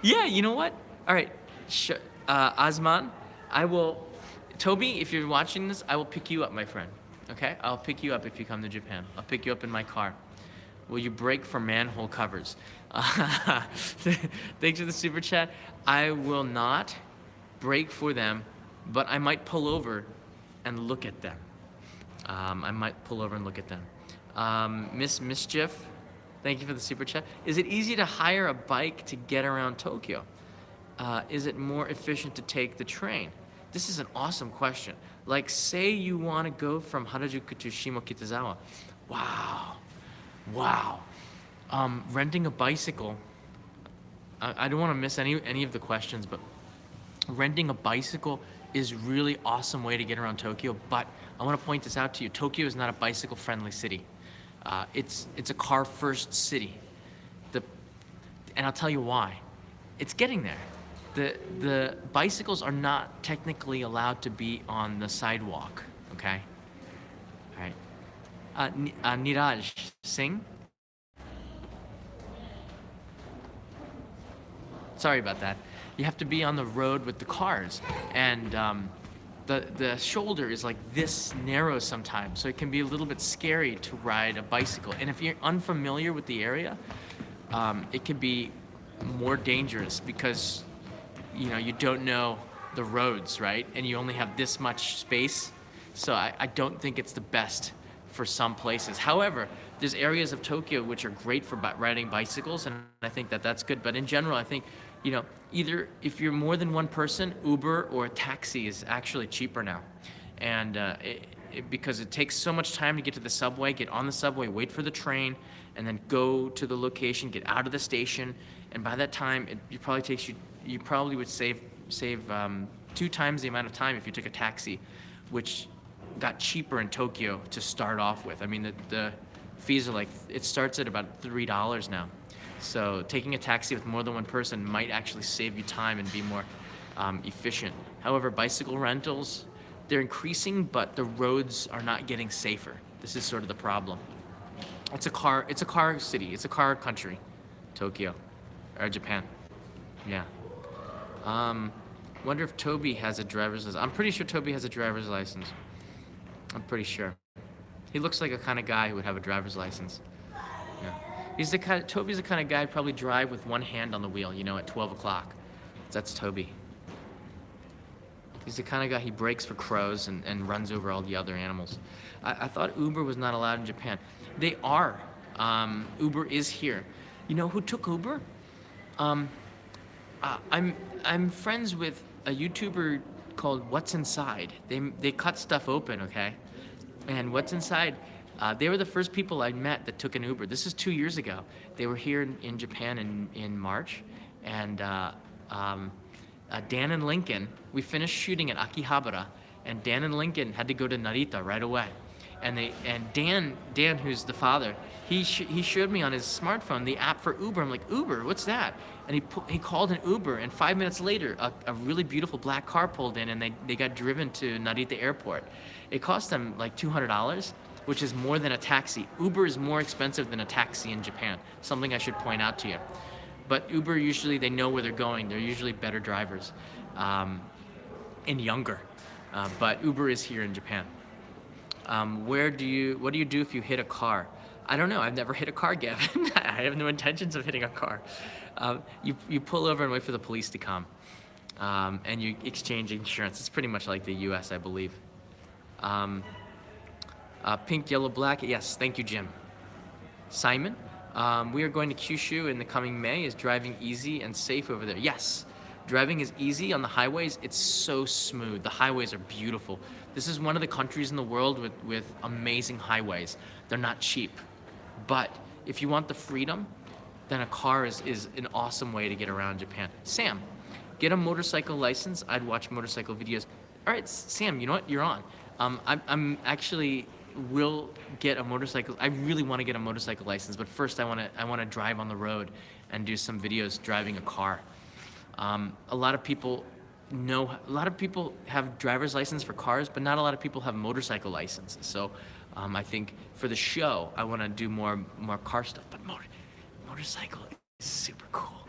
Yeah, you know what? All right, Azman, I will. Toby, if you're watching this, I will pick you up, my friend. Okay, I'll pick you up if you come to Japan. I'll pick you up in my car. Will you brake for manhole covers? Thanks for the super chat. I will not brake for them, but I might pull over and look at them. I might pull over and look at them. Miss Mischief, thank you for the super chat. Is it easy to hire a bike to get around Tokyo? Is it more efficient to take the train? This is an awesome question. Like, say you want to go from Harajuku to Shimokitazawa. Wow. Wow. Renting a bicycle. I don't want to miss any of the questions, but renting a bicycle is really awesome way to get around Tokyo. But I want to point this out to you. Tokyo is not a bicycle-friendly city. It's a car-first city. And I'll tell you why. It's getting there. The bicycles are not technically allowed to be on the sidewalk. Okay. All right. Niraj Singh. Sorry about that. You have to be on the road with the cars, and the shoulder is like this narrow sometimes, so it can be a little bit scary to ride a bicycle. And if you're unfamiliar with the area, it can be more dangerous because you don't know the roads, right? And you only have this much space, so I don't think it's the best for some places. However, there's areas of Tokyo which are great for riding bicycles, and I think that's good. But in general, I think either if you're more than one person, Uber or a taxi is actually cheaper now, and because it takes so much time to get to the subway, get on the subway, wait for the train, and then go to the location, get out of the station, and by that time, it probably takes you. You probably would save 2 times the amount of time if you took a taxi, which got cheaper in Tokyo to start off with. I mean, the fees are it starts at about $3 now. So taking a taxi with more than one person might actually save you time and be more efficient. However, bicycle rentals, they're increasing, but the roads are not getting safer. This is sort of the problem. It's a car city. It's a car country, Tokyo, or Japan. Yeah. Wonder if Toby has a driver's license. I'm pretty sure Toby has a driver's license. I'm pretty sure. He looks like a kind of guy who would have a driver's license. Yeah. Toby's the kind of guy who'd probably drive with one hand on the wheel, at 12 o'clock. That's Toby. He's the kind of guy, he brakes for crows and runs over all the other animals. I thought Uber was not allowed in Japan. They are. Uber is here. You know who took Uber? I'm friends with a YouTuber called What's Inside. They cut stuff open, okay? And What's Inside, they were the first people I met that took an Uber. This is 2 years ago. They were here in Japan in March, and Dan and Lincoln, we finished shooting at Akihabara, and Dan and Lincoln had to go to Narita right away. And Dan, who's the father, he showed me on his smartphone the app for Uber. I'm like, Uber, what's that? And he called an Uber, and 5 minutes later, a really beautiful black car pulled in, and they got driven to Narita Airport. It cost them like $200, which is more than a taxi. Uber is more expensive than a taxi in Japan, something I should point out to you. But Uber, usually they know where they're going. They're usually better drivers and younger. But Uber is here in Japan. What do you do if you hit a car? I don't know. I've never hit a car, Gavin. I have no intentions of hitting a car. You pull over and wait for the police to come, and you exchange insurance. It's pretty much like the U.S., I believe. Pink, yellow, black. Yes, thank you, Jim. Simon, we are going to Kyushu in the coming May. Is driving easy and safe over there? Yes. Driving is easy on the highways. It's so smooth. The highways are beautiful. This is one of the countries in the world with amazing highways. They're not cheap. But if you want the freedom, then a car is an awesome way to get around Japan. Sam, get a motorcycle license. I'd watch motorcycle videos. All right, Sam, you know what? You're on. I'm actually will get a motorcycle. I really want to get a motorcycle license, but first I want to drive on the road and do some videos driving a car. A lot of people have driver's license for cars, but not a lot of people have motorcycle licenses. So I think for the show, I want to do more car stuff. But motorcycle is super cool.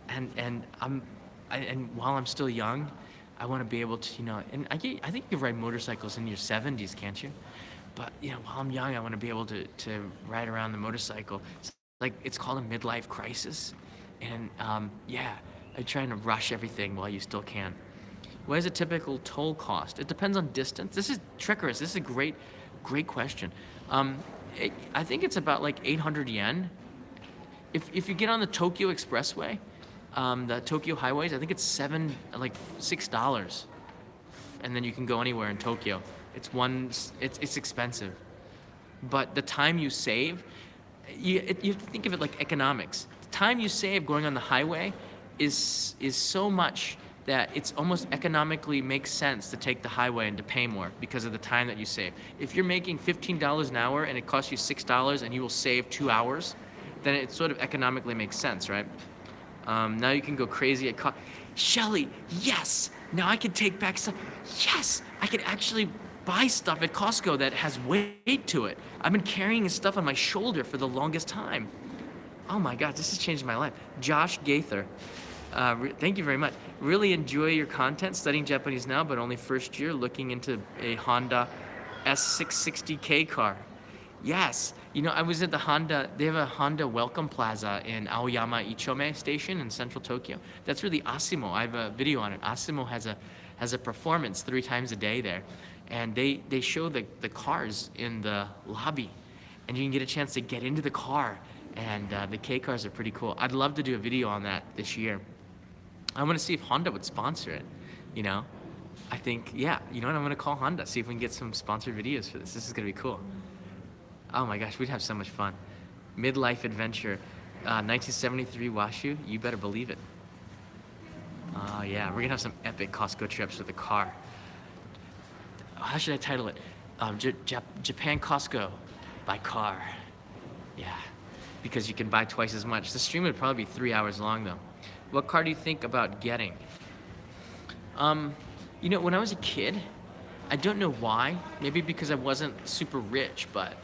And while I'm still young, I want to be able to, and I think you can ride motorcycles in your 70s, can't you? But while I'm young, I want to be able to ride around the motorcycle. It's called a midlife crisis, and yeah, I'm trying to rush everything while you still can. What is a typical toll cost? It depends on distance. This is treacherous. This is a great question. Um, I think it's about like 800 yen. If you get on the Tokyo Expressway, the Tokyo highways, I think it's $6, and then you can go anywhere in Tokyo. It's expensive, but the time you save, you have to think of it like economics. The time you save going on the highway is so much that it's almost economically makes sense to take the highway and to pay more because of the time that you save. If you're making $15 an hour and it costs you $6 and you will save 2 hours, then it sort of economically makes sense, right? Now you can go crazy at Shelly, yes! Now I can take back stuff. Yes! I can actually buy stuff at Costco that has weight to it. I've been carrying this stuff on my shoulder for the longest time. Oh my God, this has changed my life. Josh Gaither, thank you very much. Really enjoy your content, studying Japanese now, but only first year, looking into a Honda S660K car. Yes, I was at the Honda, they have a Honda Welcome Plaza in Aoyama Ichome Station in central Tokyo. That's really Asimo. I have a video on it. Asimo has a performance 3 times a day there. And they show the cars in the lobby. And you can get a chance to get into the car. And the K cars are pretty cool. I'd love to do a video on that this year. I want to see if Honda would sponsor it, I think, yeah, I'm going to call Honda, see if we can get some sponsored videos for this. This is going to be cool. Oh my gosh, we'd have so much fun. Midlife adventure, 1973 Washu, you better believe it. Oh yeah, we're going to have some epic Costco trips with the car. How should I title it? Japan Costco by car. Yeah, because you can buy twice as much. The stream would probably be 3 hours long though. What car do you think about getting? When I was a kid, I don't know why, maybe because I wasn't super rich, but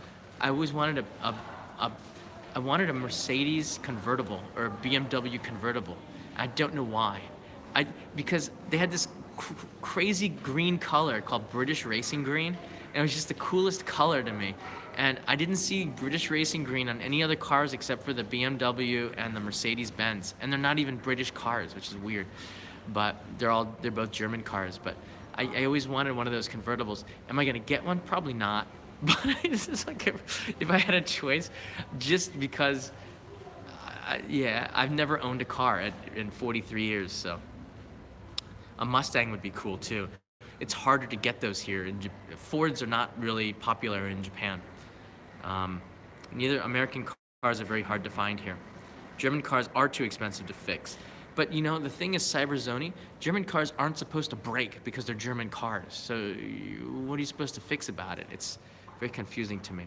I always wanted I wanted a Mercedes convertible or a BMW convertible. I don't know why. Because they had this crazy green color called British Racing Green, and it was just the coolest color to me. And I didn't see British Racing Green on any other cars except for the BMW and the Mercedes-Benz. And they're not even British cars, which is weird. But they're both German cars. But I always wanted one of those convertibles. Am I gonna get one? Probably not. But it's just like if I had a choice, just because, I've never owned a car in 43 years, so. A Mustang would be cool too. It's harder to get those here. Fords are not really popular in Japan. Neither American cars are very hard to find here. German cars are too expensive to fix. But the thing is, Cyberzoni, German cars aren't supposed to break because they're German cars. So what are you supposed to fix about it? It's very confusing to me.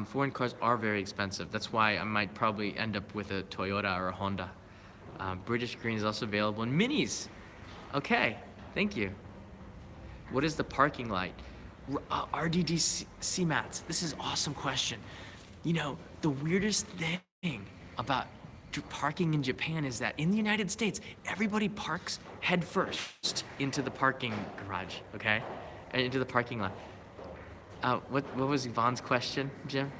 Foreign cars are very expensive. That's why I might probably end up with a Toyota or a Honda. British Green is also available in minis. Okay, thank you. What is the parking light? RDD CMATs. This is an awesome question. The weirdest thing about parking in Japan is that in the United States, everybody parks head first into the parking garage, okay? And into the parking lot. What was Yvonne's question, Jim?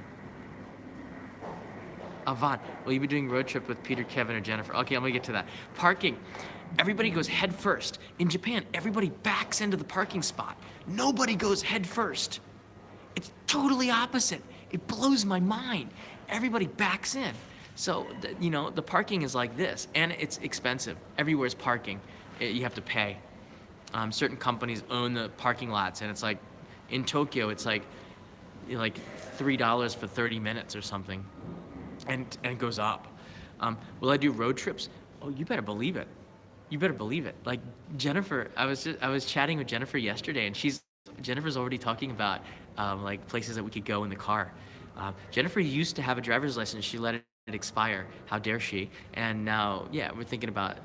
Vaughn, will you be doing road trip with Peter, Kevin, or Jennifer? Okay, I'm gonna get to that. Parking. Everybody goes head first. In Japan, everybody backs into the parking spot. Nobody goes head first. It's totally opposite. It blows my mind. Everybody backs in. So, the parking is like this, and it's expensive. Everywhere's parking. You have to pay. Certain companies own the parking lots, and it's like, in Tokyo, it's like $3 for 30 minutes or something, and it goes up. Will I do road trips? Oh, you better believe it. You better believe it. Like Jennifer, I was chatting with Jennifer yesterday, and Jennifer's already talking about like places that we could go in the car. Jennifer used to have a driver's license. She let it expire. How dare she? And now, yeah, we're thinking about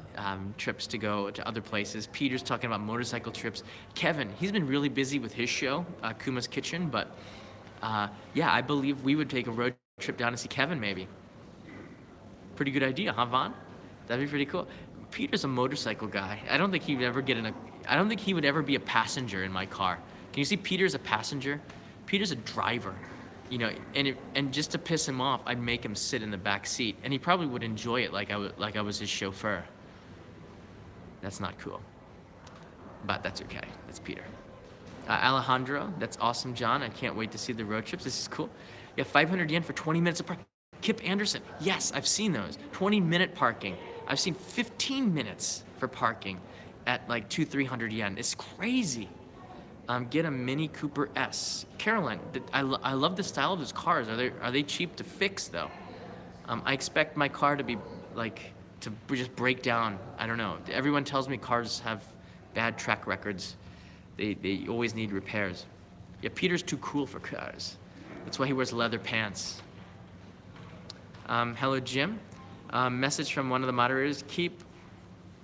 trips to go to other places. Peter's talking about motorcycle trips. Kevin, he's been really busy with his show, Kuma's Kitchen, but yeah, I believe we would take a road trip down to see Kevin maybe. Pretty good idea, huh, Vaughn? That'd be pretty cool. Peter's a motorcycle guy. I don't think he would ever be a passenger in my car. Can you see Peter as a passenger? Peter's a driver, you know, and just to piss him off, I'd make him sit in the back seat, and he probably would enjoy it like I was his chauffeur. That's not cool, but that's okay. That's Peter. Alejandro, that's awesome, John. I can't wait to see the road trips. This is cool. Yeah, 500 yen for 20 minutes of parking. Kip Anderson, yes, I've seen those. 20-minute parking. I've seen 15 minutes for parking at like 300 yen. It's crazy. Get a Mini Cooper S. Caroline, I love the style of those cars. Are they cheap to fix though? I expect my car to be like to just break down. I don't know. Everyone tells me cars have bad track records. They always need repairs. Yeah, Peter's too cool for cars. That's why he wears leather pants. Hello, Jim. Message from one of the moderators.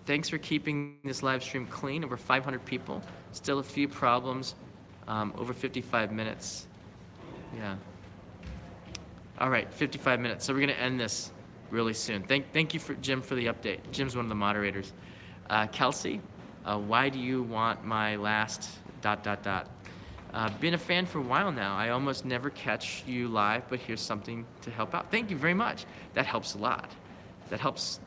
Thanks for keeping this live stream clean. Over 500 people. Still a few problems. Over 55 minutes. Yeah. All right, 55 minutes. So we're gonna end this really soon. Thank you Jim for the update. Jim's one of the moderators. Kelsey, why do you want my last ... Been a fan for a while now. I almost never catch you live, but here's something to help out. Thank you very much. That helps a lot. That helps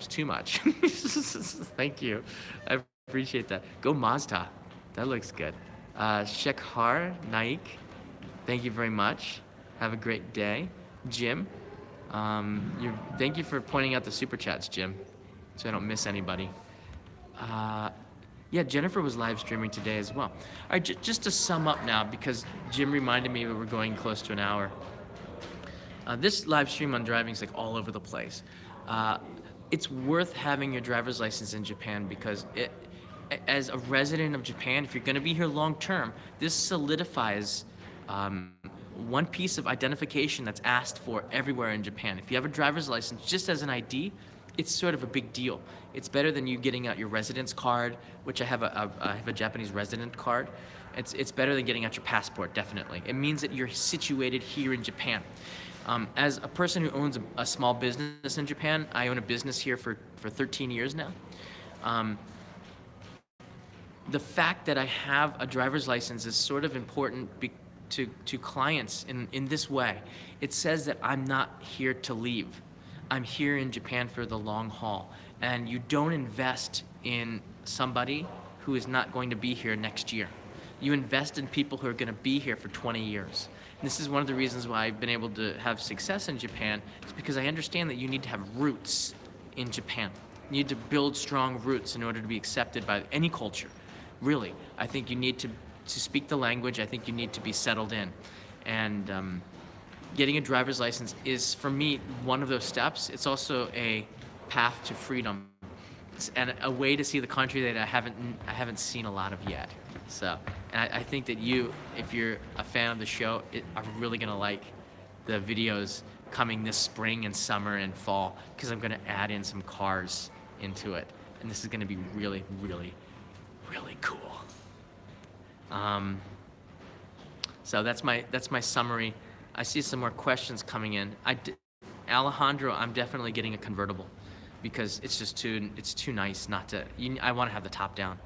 too much. Thank you. I appreciate that. Go Mazda. That looks good. Shekhar Naik, thank you very much. Have a great day. Jim, thank you for pointing out the super chats, Jim, so I don't miss anybody. Yeah, Jennifer was live streaming today as well. All right, just to sum up now, because Jim reminded me that we're going close to an hour. This live stream on driving is like all over the place. It's worth having your driver's license in Japan because as a resident of Japan, if you're going to be here long term, this solidifies one piece of identification that's asked for everywhere in Japan. If you have a driver's license just as an ID, it's sort of a big deal. It's better than you getting out your residence card, which I have a Japanese resident card. It's better than getting out your passport, definitely. It means that you're situated here in Japan. As a person who owns a small business in Japan, I own a business here for 13 years now. The fact that I have a driver's license is sort of important to clients in this way. It says that I'm not here to leave. I'm here in Japan for the long haul. And you don't invest in somebody who is not going to be here next year. You invest in people who are going to be here for 20 years. And this is one of the reasons why I've been able to have success in Japan, is because I understand that you need to have roots in Japan. You need to build strong roots in order to be accepted by any culture. Really, I think you need to speak the language. I think you need to be settled in. And getting a driver's license is, for me, one of those steps. It's also a path to freedom and a way to see the country that I haven't seen a lot of yet. So, and I think that if you're a fan of the show, are really gonna like the videos coming this spring and summer and fall, because I'm gonna add in some cars into it, and this is gonna be really, really, really cool. So that's my summary. I see some more questions coming in. Alejandro, I'm definitely getting a convertible because it's just too nice not to. I want to have the top down.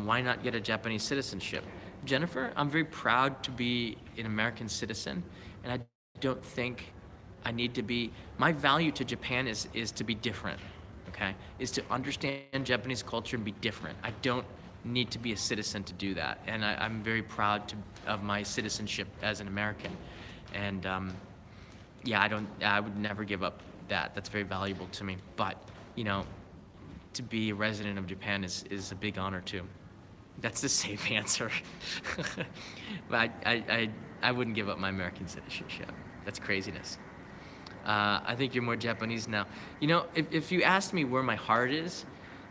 Why not get a Japanese citizenship? Jennifer, I'm very proud to be an American citizen, and I don't think I need to be. My value to Japan is to be different. Okay, is to understand Japanese culture and be different. I don't need to be a citizen to do that, and I'm very proud of my citizenship as an American. And yeah, I would never give up that. That's very valuable to me. But to be a resident of Japan is a big honor too. That's the safe answer. But I wouldn't give up my American citizenship. That's craziness. I think you're more Japanese now. If you asked me where my heart is,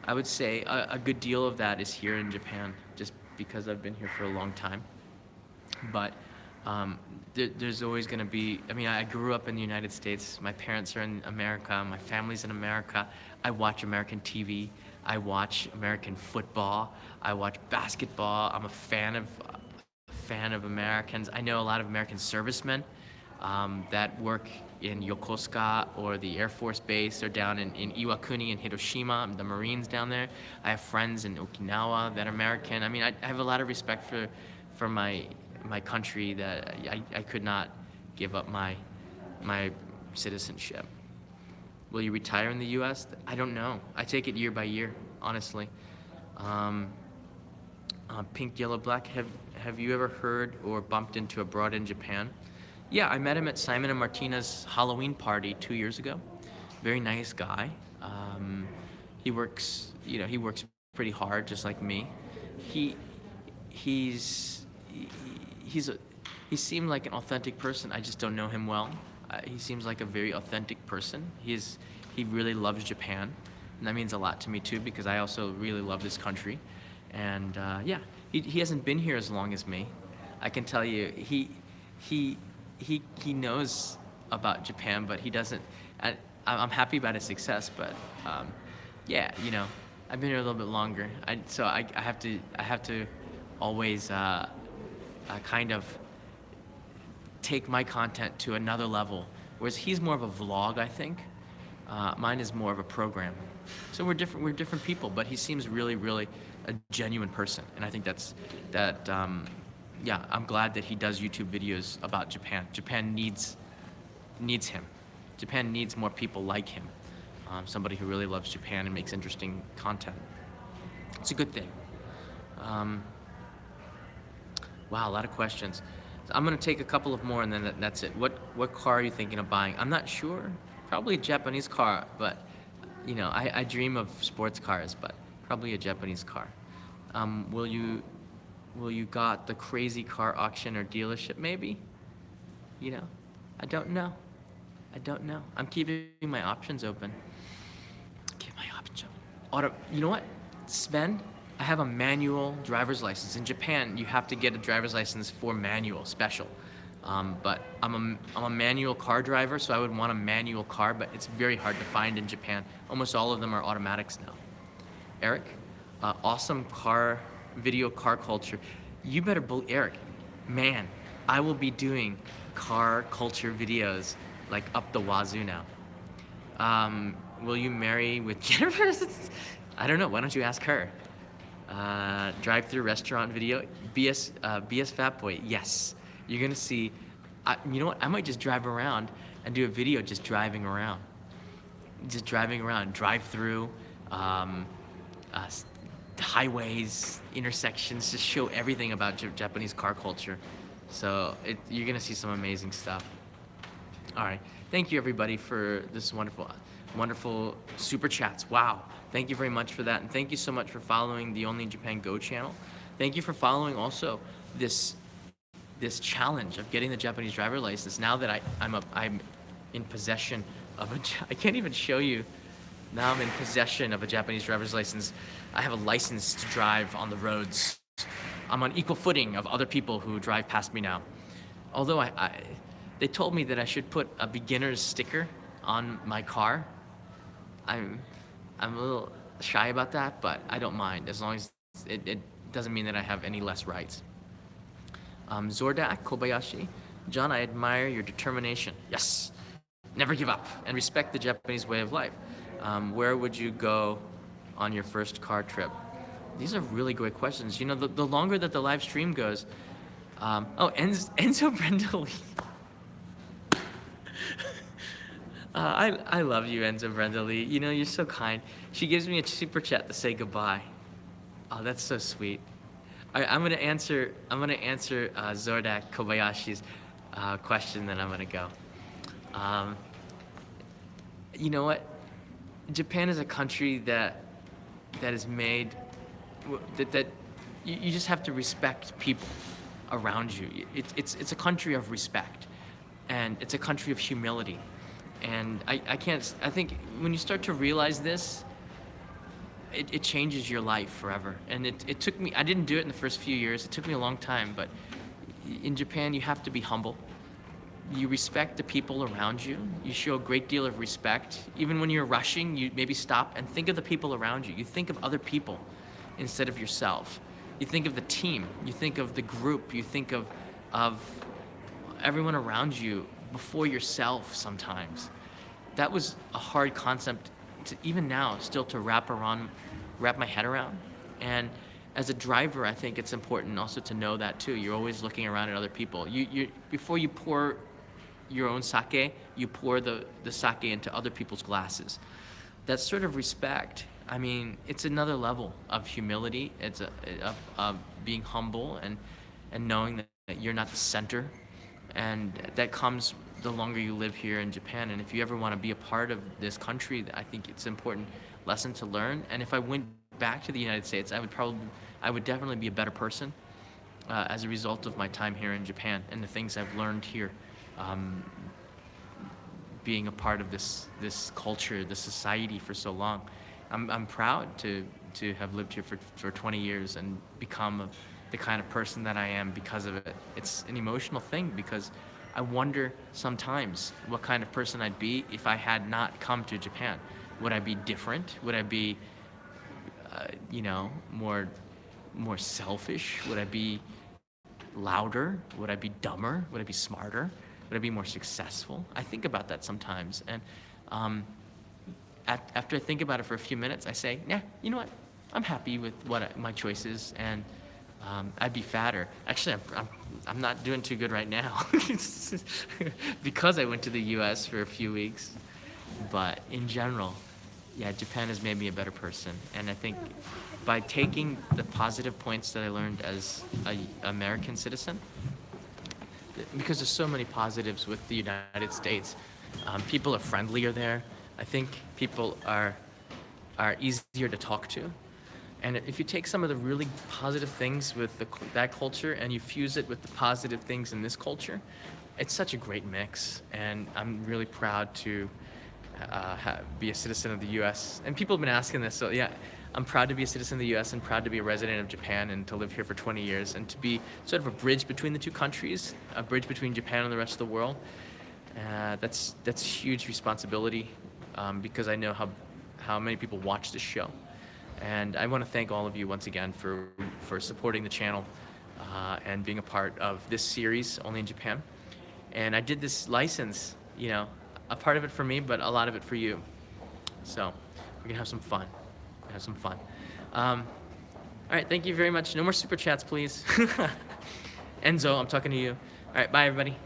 I would say a good deal of that is here in Japan, just because I've been here for a long time. But there's always going to be, I grew up in the United States. My parents are in America. My family's in America. I watch American TV. I watch American football. I watch basketball. I'm a fan of Americans. I know a lot of American servicemen that work in Yokosuka or the Air Force Base or down in Iwakuni in Hiroshima, the Marines down there. I have friends in Okinawa that are American. I have a lot of respect for my my country that I could not give up my citizenship. Will you retire in the U.S.? I don't know. I take it year by year, honestly. Um, Pink, Yellow, Black. Have you ever heard or bumped into a broad in Japan? Yeah, I met him at Simon and Martina's Halloween party 2 years ago. Very nice guy. He works, he works pretty hard, just like me. He he's he, he's a he seemed like an authentic person. I just don't know him well. He seems like a very authentic person. He really loves Japan, and that means a lot to me too because I also really love this country. And yeah, he hasn't been here as long as me. I can tell you, he he knows about Japan, but he doesn't. I'm happy about his success, but yeah, I've been here a little bit longer. So I have to always kind of take my content to another level, whereas he's more of a vlog, I think. Mine is more of a program. So we're different. We're different people, but he seems really, really a genuine person, and I think that. Yeah, I'm glad that he does YouTube videos about Japan. Japan needs him. Japan needs more people like him. Somebody who really loves Japan and makes interesting content. It's a good thing. Wow, a lot of questions. So I'm gonna take a couple of more and then that's it. What car are you thinking of buying? I'm not sure. Probably a Japanese car, but I dream of sports cars, but probably a Japanese car. Will you got the crazy car auction or dealership? Maybe. I don't know. I'm keeping my options open. Keep my options open. You know what, Sven? I have a manual driver's license. In Japan, you have to get a driver's license for manual, special. But I'm a manual car driver, so I would want a manual car, but it's very hard to find in Japan. Almost all of them are automatics now. Eric, awesome video car culture. You better believe, Eric, man, I will be doing car culture videos like up the wazoo now. Will you marry with Jennifer? I don't know. Why don't you ask her? Drive-through restaurant video. BS Fat Boy. Yes. You're going to see. You know what? I might just drive around and do a video just driving around. Just driving around. Drive-through. Highways, intersections, just show everything about Japanese car culture. So you're going to see some amazing stuff. All right. Thank you, everybody, for this wonderful super chats. Wow. Thank you very much for that. And thank you so much for following the Only Japan Go channel. Thank you for following also this challenge of getting the Japanese driver license. Now that I'm in possession of I can't even show you. Now I'm in possession of a Japanese driver's license. I have a license to drive on the roads. I'm on equal footing of other people who drive past me now. Although they told me that I should put a beginner's sticker on my car. I'm a little shy about that, but I don't mind as long as it doesn't mean that I have any less rights. Zordak Kobayashi, John, I admire your determination. Yes, never give up and respect the Japanese way of life. Where would you go on your first car trip? These are really great questions. The longer that the live stream goes, Enzo Brendoli. I love you, Enzo Brendoli. You're so kind. She gives me a super chat to say goodbye. Oh, that's so sweet. I'm gonna answer Zordak Kobayashi's question, then I'm gonna go. You know what? Japan is a country that is made that you just have to respect people around you. It's a country of respect, and it's a country of humility. And I think when you start to realize this, it changes your life forever. And it took me, I didn't do it in the first few years. It took me a long time, but in Japan, you have to be humble. You respect the people around you. You show a great deal of respect. Even when you're rushing, you maybe stop and think of the people around you. You think of other people instead of yourself. You think of the team. You think of the group. You think of everyone around you before yourself sometimes. That was a hard concept to, even now, still to wrap my head around. And as a driver, I think it's important also to know that too. You're always looking around at other people. You before you pour your own sake, you pour the sake into other people's glasses. That sort of respect, I mean, it's another level of humility. It's of being humble and knowing that you're not the center. And that comes the longer you live here in Japan. And if you ever want to be a part of this country, I think it's an important lesson to learn. And if I went back to the United States, I would definitely be a better person as a result of my time here in Japan and the things I've learned here, um, being a part of this culture, this society for so long. I'm proud to have lived here for 20 years and become the kind of person that I am because of it. It's an emotional thing because I wonder sometimes what kind of person I'd be if I had not come to Japan. Would I be different? Would I be, more selfish? Would I be louder? Would I be dumber? Would I be smarter? Would I be more successful? I think about that sometimes, and after I think about it for a few minutes, I say, yeah, you know what? I'm happy with my choices, and I'd be fatter. Actually, I'm not doing too good right now because I went to the U.S. for a few weeks. But in general, yeah, Japan has made me a better person, and I think by taking the positive points that I learned as an American citizen, because there's so many positives with the United States. People are friendlier there. I think people are easier to talk to. And if you take some of the really positive things with that culture and you fuse it with the positive things in this culture, it's such a great mix. And I'm really proud to be a citizen of the U.S. And people have been asking this, so yeah, I'm proud to be a citizen of the U.S. and proud to be a resident of Japan and to live here for 20 years and to be sort of a bridge between the two countries, a bridge between Japan and the rest of the world. That's huge responsibility because I know how many people watch this show. And I want to thank all of you once again for supporting the channel and being a part of this series, Only in Japan. And I did this license, a part of it for me, but a lot of it for you. So we're going to have some fun. All right, thank you very much. No more super chats, please. Enzo, I'm talking to you. All right, bye, everybody.